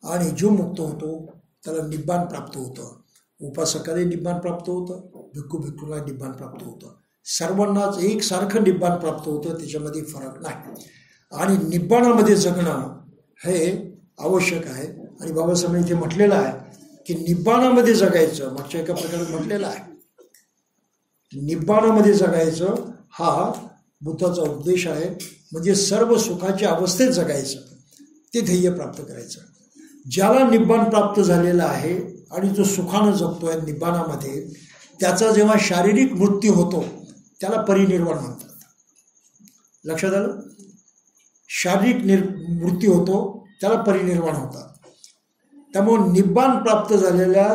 आणि जो मुक्त होतो त्याला निब्बाण प्राप्त होतं. उपासकाला निब्बाण प्राप्त होतं, भिक्खूला निब्बाण प्राप्त होतं. सर्वांनाच एकसारखं निब्बाण प्राप्त होतं, त्याच्यामध्ये फरक नाही. आणि निब्बाणामध्ये जगणं हे आवश्यक आहे. आणि बाबासाहेबांनी इथे म्हटलेलं आहे की निब्बाणामध्ये जगायचं. मागच्या एका प्रकारे म्हटलेलं आहे, निब्बाणामध्ये जगायचं हा बुद्धाचा उपदेश आहे. म्हणजे सर्व सुखाच्या अवस्थेत जगायचं, ते ध्येय प्राप्त करायचं. ज्याला निब्बाण प्राप्त झालेला आहे आणि जो सुखानं जगतोय निब्बाणामध्ये, त्याचा जेव्हा शारीरिक मृत्यू होतो त्याला परिनिर्वाण म्हणतात. लक्षात आलं? शारीरिक मृत्यू होतो त्याला परिनिर्वाण होतात. त्यामुळे निब्बाण प्राप्त झालेल्या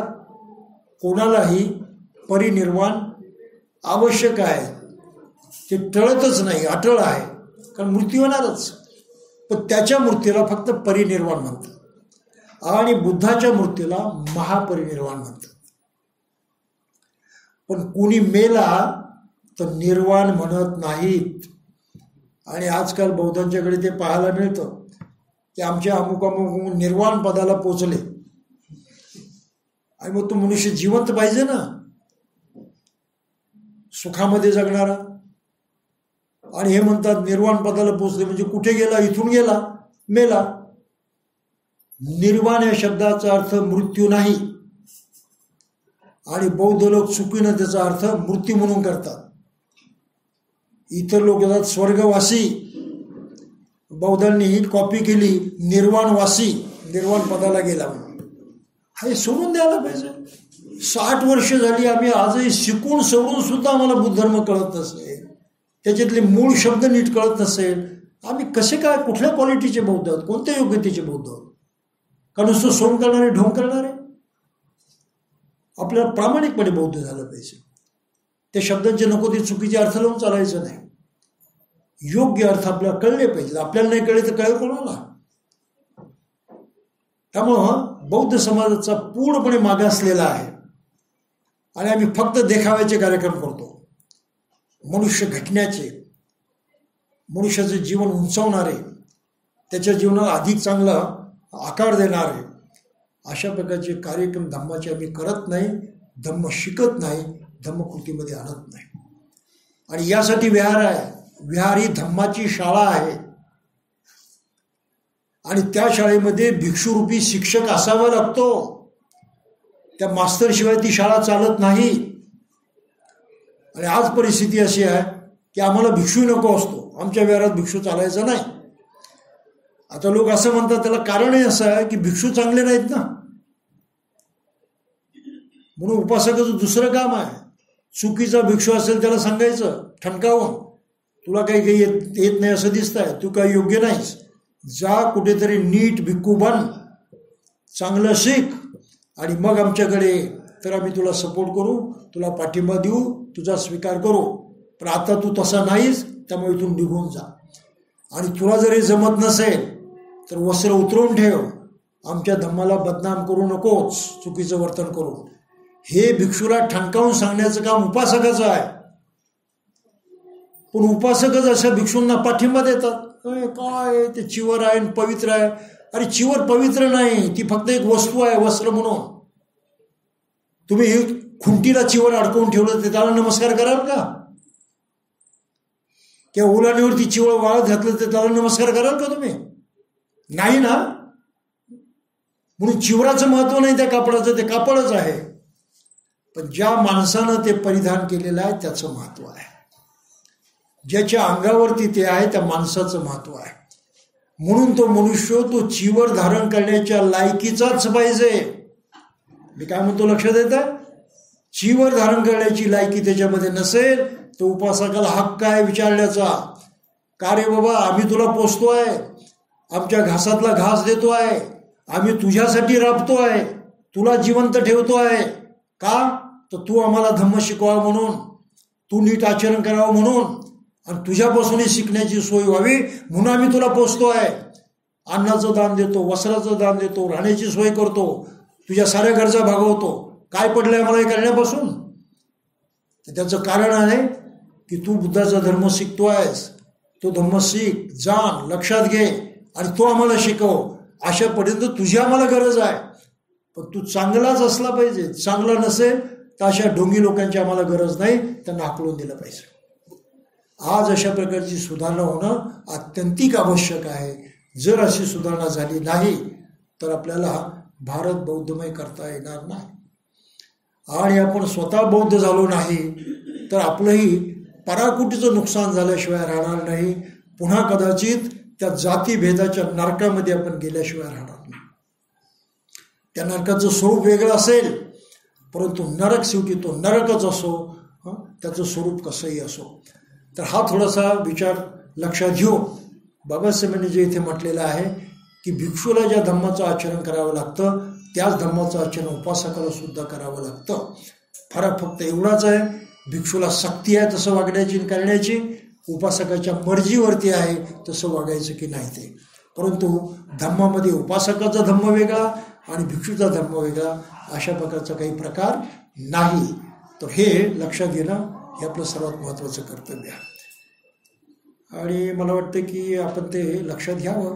कोणालाही परिनिर्वाण आवश्यक आहे. ते टळतच नाही, अटळ आहे, कारण मृत्यू होणारच. पण त्याच्या मृत्यूला फक्त परिनिर्वाण म्हणतात आणि बुद्धाच्या मृत्यूला महापरिनिर्वाण म्हणतात. पण कोणी मेला तर निर्वाण म्हणत नाहीत. आणि आजकाल बौद्धांच्याकडे ते पाहायला मिळतं की आमच्या अमुक अमुक निर्वाण पदाला पोचले. आणि मग तो मनुष्य जिवंत पाहिजे ना, सुखामध्ये जगणारा. आणि हे म्हणतात निर्वाण पदाला पोचले म्हणजे कुठे गेला? इथून गेला, मेला. निर्वाण या शब्दाचा अर्थ मृत्यू नाही. आणि बौद्ध लोक चुकीनं त्याचा अर्थ मृत्यू म्हणून करतात. इतर लोक येतात स्वर्गवासी, बौद्धांनी ही कॉपी केली निर्वाणवासी, निर्वाण पदाला गेला म्हणून. हे सोडून द्यायला पाहिजे. 60 वर्ष झाली आम्ही आजही शिकून सवरून सुद्धा आम्हाला बुद्ध धर्म कळत नसेल, त्याच्यातले मूळ शब्द नीट कळत नसेल, आम्ही कसे काय, कुठल्या क्वालिटीचे बौद्ध आहोत, कोणत्या योग्यतेचे बौद्ध आहोत? का नुसतं सोंग करणारे, ढोंग करणारे? आपल्याला प्रामाणिकपणे बौद्ध झालं पाहिजे. त्या शब्दांचे नको ते चुकीचे अर्थ लावून चालायचं नाही. योग्य अर्थ आपल्याला कळले पाहिजे. आपल्याला नाही कळले तर कळेल कोणाला? त्यामुळं बौद्ध समाजाचा पूर्णपणे मागासलेला आहे आणि आम्ही फक्त देखाव्याचे कार्यक्रम करतो. मनुष्य घटण्याचे, मनुष्याचे जीवन उंचावणारे, त्याच्या जीवनाला अधिक चांगला आकार देणारे अशा प्रकारचे कार्यक्रम धम्माचे आम्ही करत नाही. धम्म शिकत नाही, धम्मकृतीमध्ये आणत नाही. आणि यासाठी विहार आहे. विहार ही धम्माची शाळा आहे आणि त्या शाळेमध्ये भिक्षुरूपी शिक्षक असावा लागतो. त्या मास्तरशिवाय ती शाळा चालत नाही. आणि आज परिस्थिती अशी आहे की आम्हाला भिक्षू नको असतो, आमच्या विहारात भिक्षू चालायचा नाही. आता लोक असं म्हणतात, त्याला कारणही असं आहे की भिक्षू चांगले नाहीत ना, म्हणून उपासकाचं दुसरं काम आहे. चुकीचा भिक्षू असेल त्याला सांगायचं ठणकावून, तुला काही काही येत नाही असं दिसतंय, तू काही योग्य नाहीस, जा कुठेतरी नीट भिक्खू बन, चांगलं शिक आणि मग आमच्याकडे तर आम्ही तुला सपोर्ट करू, तुला पाठिंबा देऊ, तुझा स्वीकार करू. पण आता तू तसा नाहीस, त्यामुळे इथून निघून जा. आणि तुला जरी जमत नसेल तर वस्त्र उतरवून ठेव, आमच्या धम्माला बदनाम करू नकोच चुकीचं वर्तन करून. हे भिक्षूला ठणकावून सांगण्याचं काम उपासकाचं आहे. पण उपासकच अशा भिक्षूंना पाठिंबा देतात. काय ते चिवर आहे, पवित्र आहे. अरे चिवर पवित्र नाही, ती फक्त एक वस्तू आहे, वस्त्र म्हणून. तुम्ही खुंटीला चिवर अडकवून ठेवलं तर त्याला नमस्कार कराल का? किंवा ओलांडीवरती चिवळ वाळत घातलं तर त्याला नमस्कार कराल का तुम्ही? नाही ना. म्हणून चिवराचं महत्व नाही त्या कापडाचं, ते कापडच आहे. पण ज्या माणसानं ते परिधान केलेलं आहे त्याचं महत्व आहे. ज्याच्या अंगावरती ते आहे त्या माणसाचं महत्व आहे. म्हणून तो मनुष्य तो चिवर धारण करण्याच्या लायकीचाच पाहिजे. मी काय म्हणतो लक्षात येतं? चिवर धारण करण्याची लायकी त्याच्यामध्ये नसेल तर उपासकाला हक्क आहे विचारण्याचा. का रे बाबा, आम्ही तुला पोसतोय, आमच्या घासातला घास देतोय, आम्ही तुझ्यासाठी राबतोय, तुला जिवंत ठेवतोय. का? तर तू आम्हाला धम्म शिकवा म्हणून, तू नीट आचरण करावं म्हणून, आणि तुझ्यापासूनही शिकण्याची सोय व्हावी म्हणून आम्ही तुला पोसतोय. अन्नाचं दान देतो, वस्त्राचं दान देतो, राहण्याची सोय करतो, तुझ्या साऱ्या गरजा भागवतो. काय पडलंय मला हे करण्यापासून? तर त्याचं कारण आहे की तू बुद्धाचा धर्म शिकतोयस. तो धर्म शिक, जाण, लक्षात घे आणि तो आम्हाला शिकव. अशापर्यंत तुझी आम्हाला गरज आहे. पण तू चांगलाच असला पाहिजे. चांगला नसेल तर अशा ढोंगी लोकांची आम्हाला गरज नाही, त्यांना हाकलून दिलं पाहिजे. आज अशा प्रकारची सुधारणा होणं अत्यंतिक आवश्यक आहे. जर अशी सुधारणा झाली नाही तर आपल्याला भारत बौद्धमय करता येणार नाही. आणि आपण स्वतः बौद्ध झालो नाही तर आपलंही पराकुटीचं नुकसान झाल्याशिवाय राहणार नाही. पुन्हा कदाचित त्या जातीभेदाच्या नरकामध्ये आपण गेल्याशिवाय राहणार नाही. त्या नरकाचं स्वरूप वेगळं असेल, परंतु नरक शेवटी तो नरकच असो, त्याचं स्वरूप कसंही असो. तर हा थोडासा विचार लक्षात घेऊन बाबासाहेबांनी जे इथे म्हटलेलं आहे की भिक्षूला ज्या धम्माचं आचरण करावं लागतं त्याच धम्माचं आचरण उपासकाला सुद्धा करावं लागतं. फरक फक्त एवढाच आहे, भिक्षूला सक्ती आहे तसं वागण्याची करण्याची, उपासकाच्या मर्जीवरती आहे तसं वागायचं की नाही ते. परंतु धम्मामध्ये उपासकाचा धम्म वेगळा आणि भिक्षूचा धम्म वेगळा, अशा प्रकारचा काही प्रकार नाही. तर हे लक्षात घेणं हे आपलं सर्वात महत्त्वाचं कर्तव्य आहे. आणि मला वाटतं की आपण ते लक्षात घ्यावं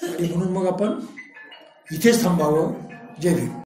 आणि म्हणून मग आपण इथेच थांबावं. जय भीम.